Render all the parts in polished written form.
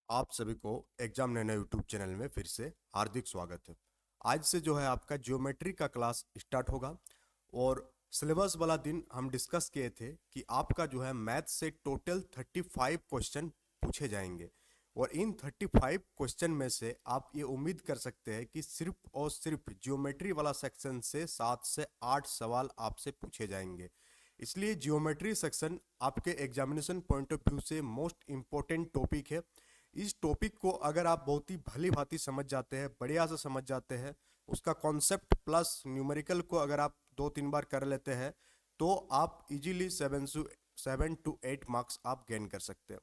आप सभी को एग्जाम नैनो यूट्यूब चैनल में फिर से हार्दिक स्वागत है। आज से जो है आपका ज्योमेट्री का क्लास स्टार्ट होगा और सिलेबस वाला दिन हम डिस्कस किए थे कि आपका जो है मैथ से टोटल 35 क्वेश्चन पूछे जाएंगे और इन 35 क्वेश्चन में से आप ये उम्मीद कर सकते हैं कि सिर्फ और सिर्फ ज्योमेट्री वाला सेक्शन से 7 से 8 सवाल आपसे पूछे जाएंगे। इसलिए ज्योमेट्री सेक्शन आपके एग्जामिनेशन पॉइंट ऑफ व्यू से मोस्ट इम्पोर्टेंट टॉपिक है। इस टॉपिक को अगर आप बहुत ही भली भांति समझ जाते हैं, बढ़िया से समझ जाते हैं, उसका कॉन्सेप्ट प्लस न्यूमेरिकल को अगर आप 2-3 बार कर लेते हैं तो आप इजीली 7 to 8 मार्क्स आप गेन कर सकते हैं।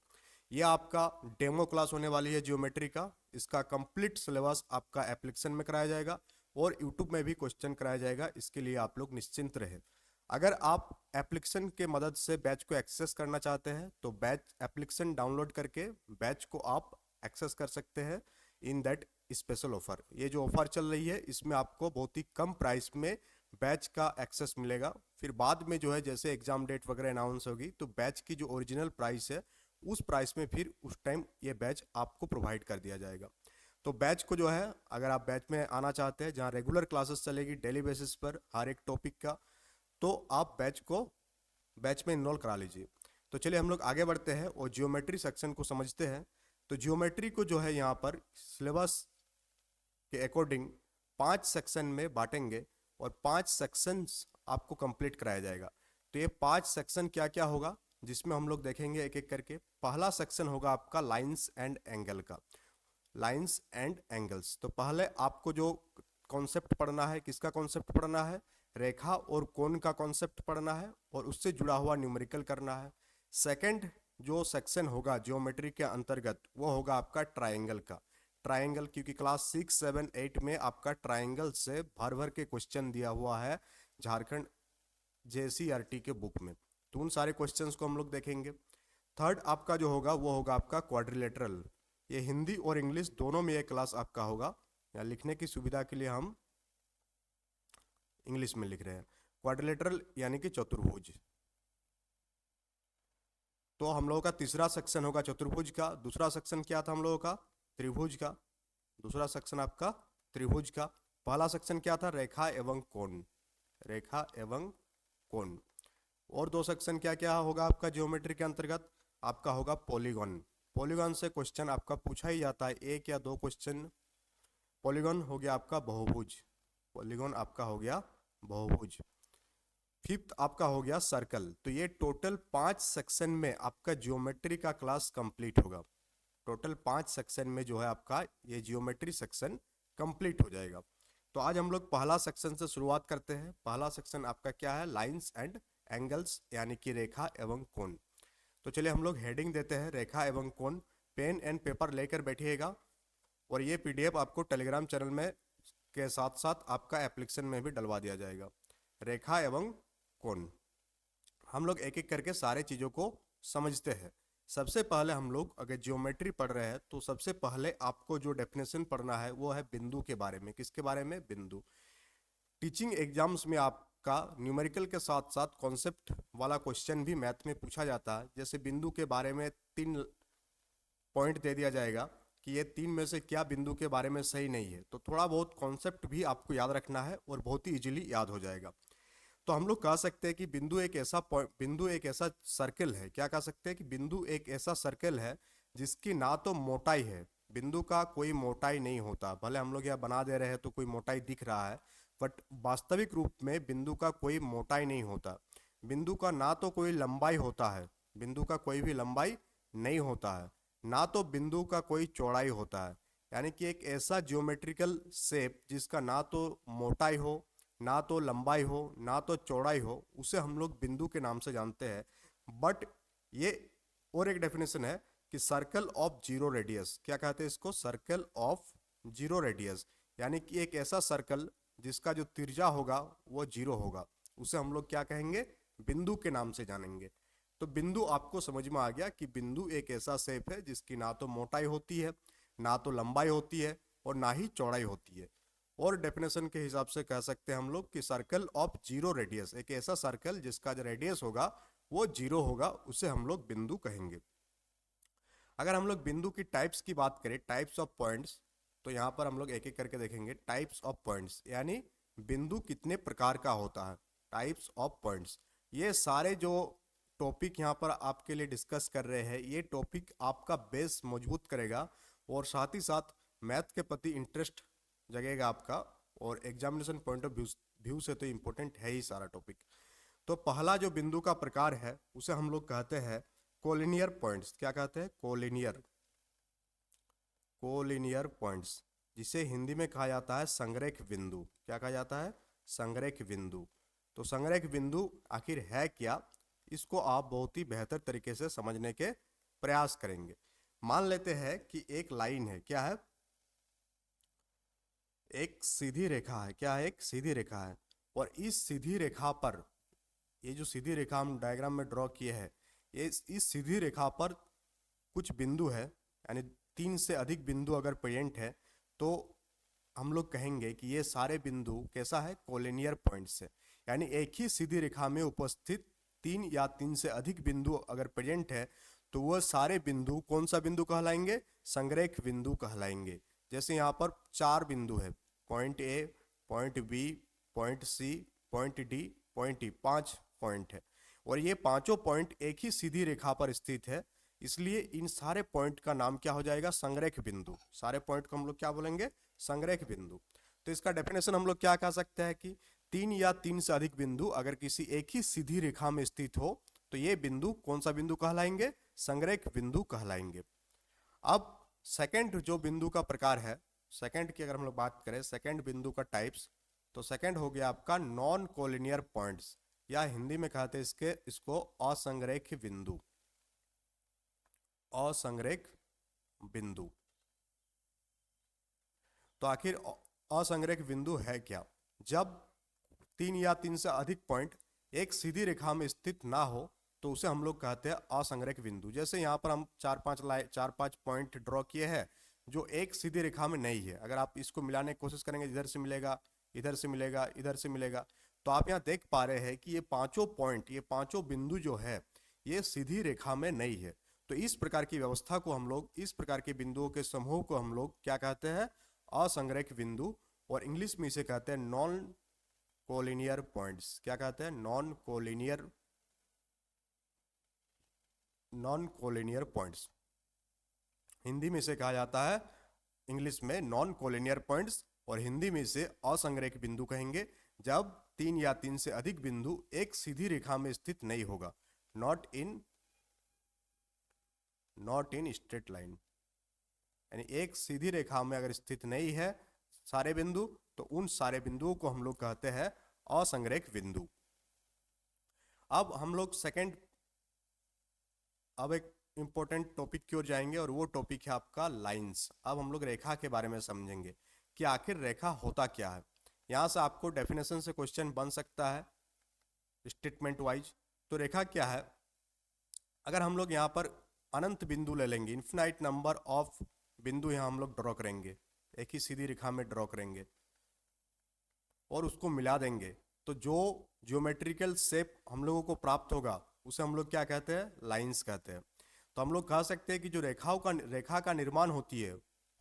यह आपका डेमो क्लास होने वाली है ज्योमेट्री का। इसका कंप्लीट सिलेबस आपका एप्लीकेशन में कराया जाएगा और यूट्यूब में भी क्वेश्चन कराया जाएगा। इसके लिए आप लोग निश्चिंत रहे। अगर आप एप्लीकेशन के मदद से बैच को एक्सेस करना चाहते हैं तो बैच एप्लीकेशन डाउनलोड करके बैच को आप एक्सेस कर सकते हैं इन दैट स्पेशल ऑफर। ये जो ऑफर चल रही है इसमें आपको बहुत ही कम प्राइस में बैच का एक्सेस मिलेगा। फिर बाद में जो है जैसे एग्जाम डेट वगैरह अनाउंस होगी तो बैच की जो ओरिजिनल प्राइस है उस प्राइस में फिर उस टाइम ये बैच आपको प्रोवाइड कर दिया जाएगा। तो बैच को जो है अगर आप बैच में आना चाहते हैं जहाँ रेगुलर क्लासेस चलेगी डेली बेसिस पर हर एक टॉपिक का, तो आप बैच में इनरोल करा लीजिए। तो चलिए हम लोग आगे बढ़ते हैं और जियोमेट्री सेक्शन को समझते हैं। तो जियोमेट्री को जो है यहाँ पर सिलेबस के अकॉर्डिंग 5 सेक्शन में बांटेंगे और 5 सेक्शंस आपको कंप्लीट कराया जाएगा। तो ये 5 सेक्शन क्या क्या होगा जिसमें हम लोग देखेंगे एक एक करके। पहला सेक्शन होगा आपका लाइंस एंड एंगल का, लाइंस एंड एंगल्स। तो पहले आपको जो कॉन्सेप्ट पढ़ना है, किसका कॉन्सेप्ट पढ़ना है? रेखा और कोण का कॉन्सेप्ट पढ़ना है और उससे जुड़ा हुआ न्यूमेरिकल करना है। सेकंड जो सेक्शन होगा ज्योमेट्री के अंतर्गत वो होगा आपका ट्रायंगल का। ट्रायंगल क्योंकि क्लास 6, 7, 8 में आपका ट्रायंगल से भर भर के क्वेश्चन दिया हुआ है झारखंड JCRT के बुक में, तो उन सारे क्वेश्चंस को हम लोग देखेंगे। थर्ड आपका जो होगा वो होगा आपका क्वाड्रिलेटरल। ये हिंदी और इंग्लिश दोनों में ये क्लास आपका होगा। या लिखने की सुविधा के लिए हम इंग्लिश में लिख रहे हैं। क्वाड्रिलेटरल यानी कि चतुर्भुज। तो हम लोगों का तीसरा सेक्शन होगा चतुर्भुज का। दूसरा सेक्शन क्या था हम लोगों का? त्रिभुज का। दूसरा सेक्शन आपका त्रिभुज का। पहला सेक्शन क्या था? रेखा एवं कोण, रेखा एवं कोण। और दो सेक्शन क्या क्या होगा आपका ज्योमेट्री के अंतर्गत? आपका होगा पॉलीगॉन। पॉलीगॉन से क्वेश्चन आपका पूछा ही जाता है, एक या दो क्वेश्चन। पॉलीगॉन हो गया आपका बहुभुज, पॉलीगॉन आपका हो गया बहुभुज। फिफ्थ आपका हो गया सर्कल। तो ये टोटल 5 सेक्शन में आपका ज्योमेट्री का क्लास कंप्लीट होगा। टोटल 5 सेक्शन में जो है आपका ये जियोमेट्री सेक्शन कंप्लीट हो जाएगा। तो आज हम लोग पहला सेक्शन से शुरुआत करते हैं। पहला सेक्शन आपका क्या है? लाइंस एंड एंगल्स यानी कि रेखा एवं कोण। तो चलिए हम लोग हेडिंग देते हैं रेखा एवं कोण। पेन एंड पेपर लेकर बैठिएगा और ये PDF आपको टेलीग्राम चैनल में के साथ साथ आपका एप्लीकेशन में भी डलवा दिया जाएगा। रेखा एवं कोण हम लोग एक एक करके सारे चीज़ों को समझते हैं। सबसे पहले हम लोग अगर ज्योमेट्री पढ़ रहे हैं तो सबसे पहले आपको जो डेफिनेशन पढ़ना है वो है बिंदु के बारे में। किसके बारे में? बिंदु। टीचिंग एग्जाम्स में आपका न्यूमेरिकल के साथ साथ कॉन्सेप्ट वाला क्वेश्चन भी मैथ में पूछा जाता है। जैसे बिंदु के बारे में 3 पॉइंट दे दिया जाएगा कि ये 3 में से क्या बिंदु के बारे में सही नहीं है, तो थोड़ा बहुत कॉन्सेप्ट भी आपको याद रखना है और बहुत ही इजीली याद हो जाएगा। तो हम लोग कह सकते हैं कि बिंदु एक ऐसा सर्कल है। क्या कह सकते हैं कि बिंदु एक ऐसा सर्कल है जिसकी ना तो मोटाई है, बिंदु का कोई मोटाई नहीं होता। भले हम लोग यह बना दे रहे हैं तो कोई मोटाई दिख रहा है, बट वास्तविक रूप में बिंदु का कोई मोटाई नहीं होता। बिंदु का ना तो कोई लंबाई होता है, बिंदु का कोई भी लंबाई नहीं होता है, ना तो बिंदु का कोई चौड़ाई होता है। यानी कि एक ऐसा ज्योमेट्रिकल शेप जिसका ना तो मोटाई हो, ना तो लंबाई हो, ना तो चौड़ाई हो, उसे हम लोग बिंदु के नाम से जानते हैं। बट ये और एक डेफिनेशन है कि सर्कल ऑफ जीरो रेडियस। क्या कहते हैं इसको? Circle of zero radius. यानी कि एक ऐसा सर्कल जिसका जो त्रिज्या होगा वो जीरो होगा, उसे हम लोग क्या कहेंगे? बिंदु के नाम से जानेंगे। तो बिंदु आपको समझ में आ गया कि बिंदु एक ऐसा शेप है जिसकी ना तो मोटाई होती है, ना तो लंबाई होती है और ना ही चौड़ाई होती है। और डेफिनेशन के हिसाब से कह सकते हैं हम लोग कि सर्कल ऑफ जीरो रेडियस, एक ऐसा सर्कल जिसका जो रेडियस होगा वो जीरो होगा, उसे हम लोग बिंदु कहेंगे। अगर हम लोग बिंदु की टाइप्स की बात करें, टाइप्स ऑफ पॉइंट्स, तो यहाँ पर हम लोग एक एक करके देखेंगे। टाइप्स ऑफ पॉइंट्स यानी बिंदु कितने प्रकार का होता है, टाइप्स ऑफ पॉइंट्स। ये सारे जो टॉपिक यहाँ पर आपके लिए डिस्कस कर रहे हैं, ये टॉपिक आपका बेस मजबूत करेगा और साथ ही साथ मैथ के प्रति इंटरेस्ट जगेगा आपका, और एग्जामिनेशन पॉइंट ऑफ व्यू से तो इम्पोर्टेंट है ही सारा टॉपिक। तो पहला जो बिंदु का प्रकार है उसे हम लोग कहते हैं कोलिनियर पॉइंट्स। क्या कहते हैं? कोलिनियर, कोलिनियर पॉइंट्स, जिसे हिंदी में कहा जाता है संरेख बिंदु। क्या कहा जाता है? संरेख बिंदु। तो संरेख बिंदु आखिर है क्या, इसको आप बहुत ही बेहतर तरीके से समझने के प्रयास करेंगे। मान लेते हैं कि एक लाइन है, क्या है? एक सीधी रेखा है। क्या है? एक सीधी रेखा है। और इस सीधी रेखा पर, ये जो सीधी रेखा हम डायग्राम में ड्रॉ किए हैं, ये इस सीधी रेखा पर कुछ बिंदु है, यानी 3 से अधिक बिंदु अगर प्रेजेंट है तो हम लोग कहेंगे कि ये सारे बिंदु कैसा है? कोलिनियर पॉइंट्स है। यानी एक ही सीधी रेखा में उपस्थित 3 या 3 से अधिक बिंदु अगर प्रेजेंट है तो वह सारे बिंदु कौन सा बिंदु कहलाएंगे? संरेख बिंदु कहलाएंगे। जैसे यहाँ पर 4 बिंदु है, point A, point B, point C, point D, point E, 5 point है और ये पांचों पॉइंट एक ही सीधी रेखा पर स्थित है, इसलिए इन सारे पॉइंट का नाम क्या हो जाएगा? संरेख बिंदु। सारे पॉइंट को हम लोग क्या बोलेंगे? संरेख बिंदु। तो इसका डेफिनेशन हम लोग क्या कह सकते हैं कि 3 या 3 से अधिक बिंदु अगर किसी एक ही सीधी रेखा में स्थित हो तो ये बिंदु कौन सा बिंदु कहलाएंगे? संरेख बिंदु कहलाएंगे। अब सेकंड जो बिंदु का प्रकार है, सेकंड की अगर हम लोग बात करें, सेकंड बिंदु का टाइप्स, तो सेकंड हो गया आपका नॉन कोलिनियर पॉइंट्स, या हिंदी में कहते हैं इसको असंरेख बिंदु। असंरेख बिंदु। तो आखिर असंरेख बिंदु है क्या? जब 3 या 3 से अधिक पॉइंट एक सीधी रेखा में स्थित ना हो तो उसे हम लोग कहते हैं असंरेख बिंदु। जैसे यहाँ पर हम 4-5 पॉइंट ड्रॉ किए हैं जो एक सीधी रेखा में नहीं है। अगर आप इसको मिलाने की कोशिश करेंगे, इधर से मिलेगा, इधर से मिलेगा, इधर से मिलेगा, तो आप यहाँ देख पा रहे हैं कि ये पांचों पॉइंट, ये पांचों बिंदु जो है ये सीधी रेखा में नहीं है। तो इस प्रकार की व्यवस्था को हम लोग, इस प्रकार के बिंदुओं के समूह को हम लोग क्या कहते हैं? असंरेख बिंदु, और इंग्लिश में इसे कहते हैं नॉन कोलिनियर पॉइंट्स। क्या कहते हैं? Non collinear, non collinear points. Hindi में इसे कहा जाता है, इंग्लिश में नॉन कोलिनियर पॉइंट्स, और हिंदी में इसे असंरेख बिंदु कहेंगे जब 3 या 3 से अधिक बिंदु एक सीधी रेखा में स्थित नहीं होगा। नॉट इन स्ट्रेट लाइन, यानी एक सीधी रेखा में अगर स्थित नहीं है सारे बिंदु, तो उन सारे बिंदुओं को हम लोग कहते हैं असंरेख बिंदु। अब हम लोग अब एक इंपॉर्टेंट टॉपिक की ओर जाएंगे और वो टॉपिक है आपका लाइंस। अब हम लोग रेखा के बारे में समझेंगे कि आखिर रेखा होता क्या है। यहाँ से आपको डेफिनेशन से क्वेश्चन बन सकता है स्टेटमेंट वाइज। तो रेखा क्या है? अगर हम लोग यहाँ पर अनंत बिंदु ले लेंगे, इन्फिनाइट नंबर ऑफ बिंदु यहाँ हम लोग ड्रॉ करेंगे, एक ही सीधी रेखा में ड्रॉ करेंगे और उसको मिला देंगे, तो जो ज्योमेट्रिकल शेप हम लोगों को प्राप्त होगा उसे हम लोग क्या कहते हैं? लाइंस कहते हैं। तो हम लोग कह सकते हैं कि जो रेखा का निर्माण होती है,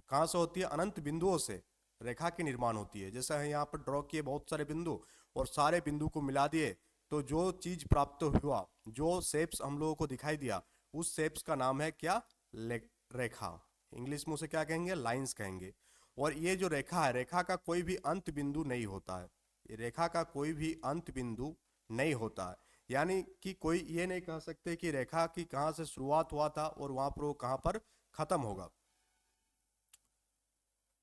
कहाँ से होती है? अनंत बिंदुओं से रेखा की निर्माण होती है। जैसे यहाँ पर ड्रॉ किए बहुत सारे बिंदु और सारे बिंदु को मिला दिए, तो जो चीज प्राप्त हुआ, जो शेप्स हम लोगों को दिखाई दिया, उस शेप्स का नाम है क्या? रेखा। इंग्लिश में उसे क्या कहेंगे? लाइंस कहेंगे। और ये जो रेखा है, रेखा का कोई भी अंत बिंदु नहीं होता है। ये रेखा का कोई भी अंत बिंदु नहीं होता है, यानी कि कोई ये नहीं कह सकते कि रेखा की कहाँ से शुरुआत हुआ था और वहां पर वो कहाँ पर खत्म होगा।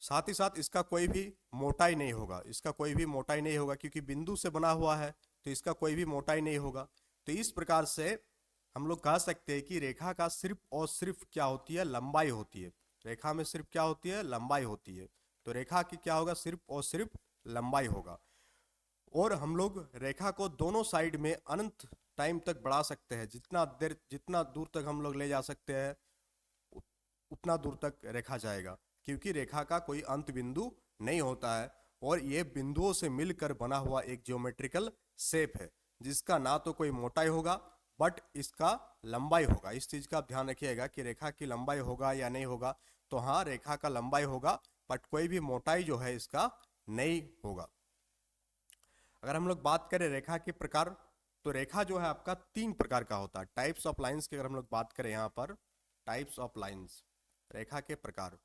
साथ ही साथ इसका कोई भी मोटाई नहीं होगा, इसका कोई भी मोटाई नहीं होगा, क्योंकि बिंदु से बना हुआ है तो इसका कोई भी मोटाई नहीं होगा। तो इस प्रकार से हम लोग कह सकते हैं कि रेखा का सिर्फ और सिर्फ क्या होती है? लंबाई होती है। रेखा में सिर्फ क्या होती है? लंबाई होती है। तो रेखा की क्या होगा? सिर्फ और सिर्फ लंबाई होगा। और हम लोग रेखा को दोनों साइड में अनंत टाइम तक बढ़ा सकते हैं। जितना दूर तक हम लोग ले जा सकते हैं उतना दूर तक रेखा जाएगा, क्योंकि रेखा का कोई अंत बिंदु नहीं होता है और ये बिंदुओं से मिलकर बना हुआ एक ज्योमेट्रिकल शेप है, जिसका ना तो कोई मोटाई होगा, बट इसका लंबाई होगा। इस चीज का आप ध्यान रखिएगा कि रेखा की लंबाई होगा या नहीं होगा। तो हाँ, रेखा का लंबाई होगा, बट कोई भी मोटाई जो है इसका नहीं होगा। अगर हम लोग बात करें रेखा के प्रकार, तो रेखा जो है आपका 3 प्रकार का होता है। टाइप्स ऑफ लाइंस की अगर हम लोग बात करें यहाँ पर, टाइप्स ऑफ लाइंस, रेखा के प्रकार,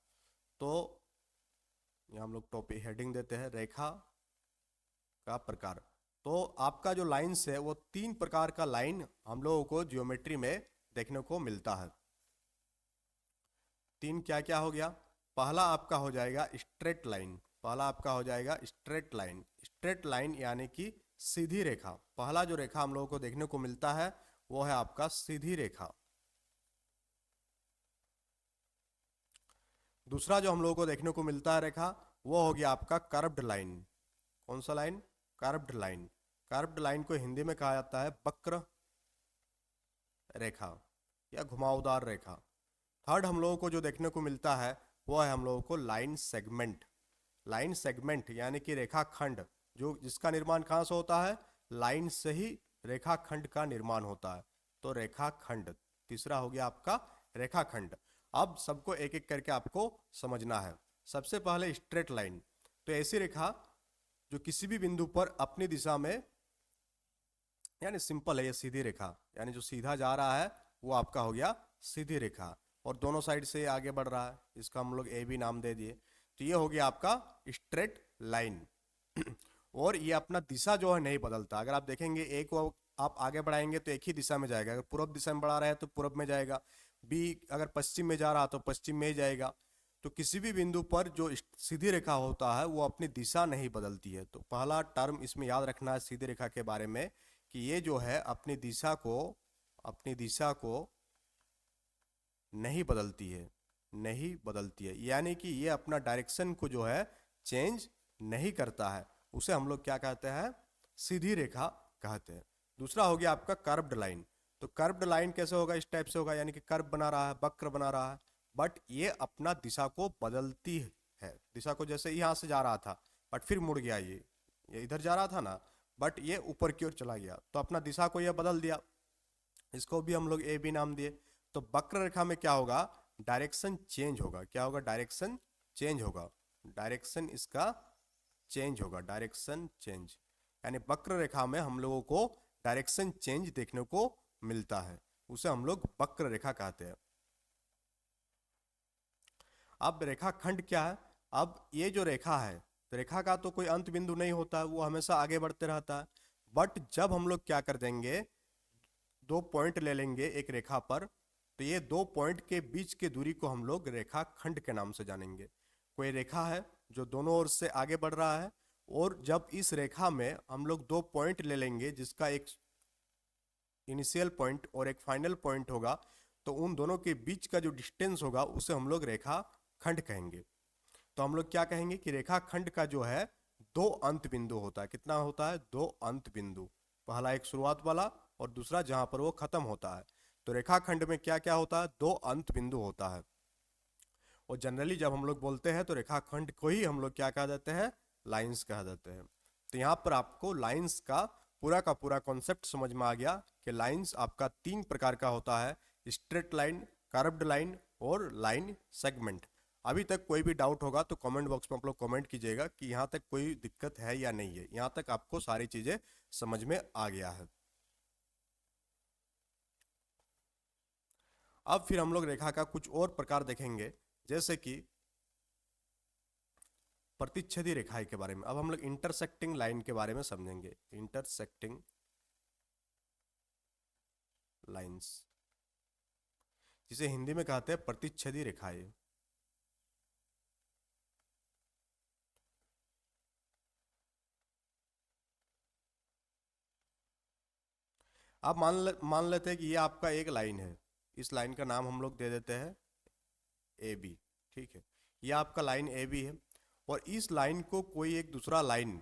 तो यहाँ हम लोग टॉपिक हेडिंग देते हैं रेखा का प्रकार। तो आपका जो लाइंस है वो 3 प्रकार का लाइन हम लोगों को ज्योमेट्री में देखने को मिलता है। 3 क्या क्या हो गया? पहला आपका हो जाएगा स्ट्रेट लाइन। पहला आपका हो जाएगा स्ट्रेट लाइन। स्ट्रेट लाइन यानी कि सीधी रेखा। पहला जो रेखा हम लोगों को देखने को मिलता है वो है आपका सीधी रेखा। दूसरा जो हम लोगों को देखने को मिलता है रेखा, वो हो गया आपका कर्व्ड लाइन। कौन सा line? Curved line. Curved line को हिंदी में कहा जाता है वक्र रेखा या घुमावदार रेखा। थर्ड हम लोगों को जो देखने को मिलता है वो है हम लोगों को लाइन सेगमेंट। लाइन सेगमेंट यानी कि रेखा खंड, जो जिसका निर्माण कहाँ से होता है? लाइन से ही रेखा खंड का निर्माण होता है, तो रेखा खंड। तीसरा हो गया आपका रेखा खंड। अब सबको एक एक करके आपको समझना है। सबसे पहले स्ट्रेट लाइन, तो ऐसी रेखा जो किसी भी बिंदु पर अपनी दिशा में, यानी सिंपल है ये सीधी रेखा, यानी जो सीधा जा रहा है वो आपका हो गया सीधी रेखा, और दोनों साइड से आगे बढ़ रहा है, इसका हम लोग ए भी नाम दे दिए। तो ये हो गया आपका स्ट्रेट लाइन। और ये अपना दिशा जो है नहीं बदलता। अगर आप देखेंगे ए को आप आगे बढ़ाएंगे तो एक ही दिशा में जाएगा। अगर पूर्व दिशा में बढ़ा रहा है तो पूर्व में जाएगा, बी अगर पश्चिम में जा रहा तो पश्चिम में ही जाएगा। तो किसी भी बिंदु पर जो सीधी रेखा होता है वो अपनी दिशा नहीं बदलती है। तो पहला टर्म इसमें याद रखना है सीधी रेखा के बारे में, कि ये जो है अपनी दिशा को नहीं बदलती है, नहीं बदलती है, यानी कि ये अपना डायरेक्शन को जो है चेंज नहीं करता है। उसे हम लोग क्या कहते हैं? सीधी रेखा कहते हैं। दूसरा हो गया आपका कर्व्ड लाइन। तो कर्व्ड लाइन कैसे होगा? इस टाइप से होगा, यानी कि कर्व बना रहा है, वक्र बना रहा है, बट ये अपना दिशा को बदलती है। दिशा को जैसे यहाँ से जा रहा था बट फिर मुड़ गया, ये इधर जा रहा था ना, बट ये ऊपर की ओर चला गया, तो अपना दिशा को ये बदल दिया। इसको भी हम लोग ए बी नाम दिए। तो वक्र रेखा में क्या होगा? डायरेक्शन चेंज होगा। क्या होगा? डायरेक्शन चेंज होगा। डायरेक्शन इसका चेंज होगा, डायरेक्शन चेंज, यानी वक्र रेखा में हम लोगों को डायरेक्शन चेंज देखने को मिलता है, उसे हम लोग वक्र रेखा कहते हैं। अब रेखा खंड क्या है? अब ये जो रेखा है, तो रेखा का तो कोई अंत बिंदु नहीं होता है, वो हमेशा आगे बढ़ते रहता है। बट जब हम लोग क्या कर देंगे, 2 पॉइंट ले लेंगे एक रेखा पर, तो ये 2 पॉइंट के बीच की दूरी को हम लोग रेखा खंड के नाम से जानेंगे। कोई रेखा है जो दोनों ओर से आगे बढ़ रहा है, और जब इस रेखा में हम लोग 2 पॉइंट ले लेंगे जिसका एक इनिशियल पॉइंट और एक फाइनल पॉइंट होगा, तो उन दोनों के बीच का जो डिस्टेंस होगा उसे हम लोग रेखा खंड कहेंगे। तो हम लोग क्या कहेंगे कि रेखा खंड का जो है 2 अंत बिंदु होता है। कितना होता है? 2 अंत बिंदु। पहला एक शुरुआत वाला और दूसरा जहां पर वो खत्म होता है। तो रेखा खंड में क्या क्या होता है? 2 अंत बिंदु होता है। और जनरली जब हम लोग बोलते हैं तो रेखा खंड को ही हम लोग क्या कह देते हैं? लाइंस कह देते हैं। तो यहाँ पर आपको लाइंस का पूरा कॉन्सेप्ट समझ में आ गया कि लाइंस आपका 3 प्रकार का होता है, स्ट्रेट लाइन, कर्व्ड लाइन और लाइन सेगमेंट। अभी तक कोई भी डाउट होगा तो कमेंट बॉक्स में आप लोग कमेंट कीजिएगा कि यहाँ तक कोई दिक्कत है या नहीं है। यहाँ तक आपको सारी चीजें समझ में आ गया है। अब फिर हम लोग रेखा का कुछ और प्रकार देखेंगे, जैसे कि प्रतिच्छेदी रेखाएं के बारे में। अब हम लोग इंटरसेक्टिंग लाइन के बारे में समझेंगे। इंटरसेक्टिंग लाइंस, जिसे हिंदी में कहते हैं प्रतिच्छेदी रेखाएं। अब मान लेते हैं कि ये आपका एक लाइन है। इस लाइन का नाम हम लोग दे देते हैं ए बी। ठीक है, ये आपका लाइन ए बी है, और इस लाइन को कोई एक दूसरा लाइन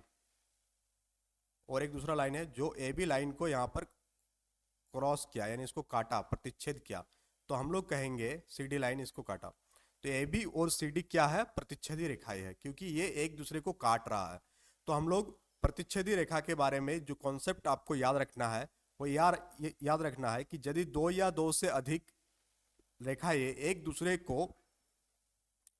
है जो ए बी लाइन को यहाँ पर क्रॉस किया, यानी इसको काटा, प्रतिच्छेद किया, तो हम लोग कहेंगे सी डी लाइन इसको काटा। तो ए बी और सी डी क्या है? प्रतिच्छेदी रेखाएं है, क्योंकि ये एक दूसरे को काट रहा है। तो हम लोग प्रतिच्छेदी रेखा के बारे में जो कॉन्सेप्ट आपको याद रखना है वो ये याद रखना है कि यदि दो या दो से अधिक रेखाएं एक दूसरे को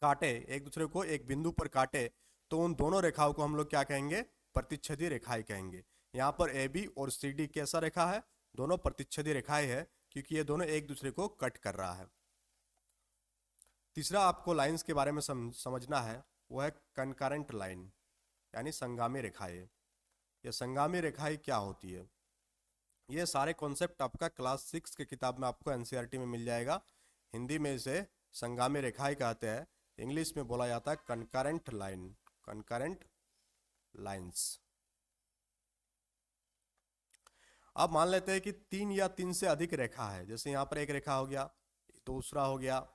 काटे, एक दूसरे को एक बिंदु पर काटे, तो उन दोनों रेखाओं को हम लोग क्या कहेंगे? प्रतिच्छेदी रेखाएं कहेंगे। यहाँ पर ए बी और सी डी कैसा रेखा है? दोनों प्रतिच्छेदी रेखाएं है, क्योंकि ये दोनों एक दूसरे को कट कर रहा है। तीसरा आपको लाइंस के बारे में समझना है, वो है कनकरेंट लाइन, यानी संगामी रेखाएं। ये संगामी रेखाएं क्या होती है? ये सारे कॉन्सेप्ट आपका क्लास 6 की किताब में आपको एनसीईआरटी में मिल जाएगा। हिंदी में इसे संगामी रेखाएं कहते हैं, इंग्लिश में बोला जाता है कनकरेंट लाइन, कनकरेंट लाइंस। अब मान लेते हैं कि 3 या 3 से अधिक रेखा है, जैसे यहाँ पर एक रेखा हो गया, दूसरा हो गया,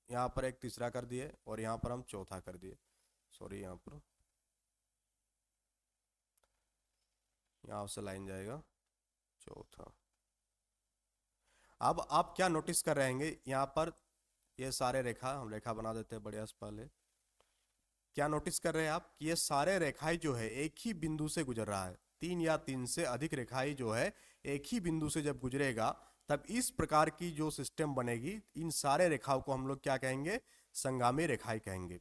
यहाँ पर एक तीसरा कर दिए और यहाँ पर हम चौथा कर दिए। सॉरी, यहाँ से लाइन जाएगा चौथा। अब आप क्या नोटिस कर रहे हैं? यहाँ पर ये सारे रेखा, हम रेखा बना देते हैं बढ़िया से। पहले क्या नोटिस कर रहे हैं आप कि ये सारे रेखाएं जो है एक ही बिंदु से गुजर रहा है। 3 या 3 से अधिक रेखाएं जो है एक ही बिंदु से जब गुजरेगा, तब इस प्रकार की जो सिस्टम बनेगी, इन सारे रेखाओं को हम लोग क्या कहेंगे? संगामी रेखाएं कहेंगे।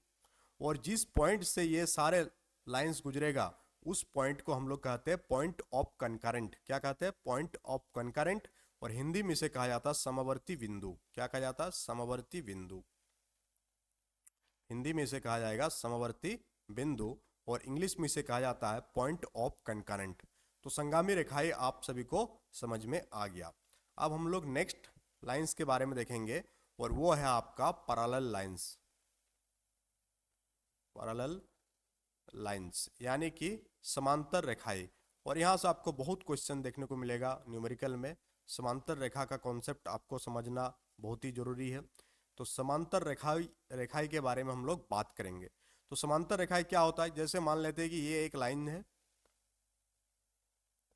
और जिस पॉइंट से ये सारे लाइंस गुजरेगा, उस पॉइंट को हम लोग कहते हैं पॉइंट ऑफ कनकरेंट। क्या कहते हैं? Point of concurrent. और हिंदी में इसे कहा जाता है समवर्ती बिंदु। क्या कहा जाता है? समवर्ती बिंदु। हिंदी में इसे कहा जाएगा समवर्ती बिंदु, और इंग्लिश में इसे कहा जाता है पॉइंट ऑफ कनकरेंट। तो संगामी रेखाएं आप सभी को समझ में आ गया। अब हम लोग नेक्स्ट लाइंस के बारे में देखेंगे, और वो है आपका पैरेलल लाइंस। पैरेलल लाइंस यानी कि समांतर रेखाएं। और यहाँ से आपको बहुत क्वेश्चन देखने को मिलेगा न्यूमेरिकल में। समांतर रेखा का कॉन्सेप्ट आपको समझना बहुत ही जरूरी है। तो समांतर रेखाएं के बारे में हम लोग बात करेंगे। तो समांतर रेखाएं क्या होता है? जैसे मान लेते हैं कि ये एक लाइन है,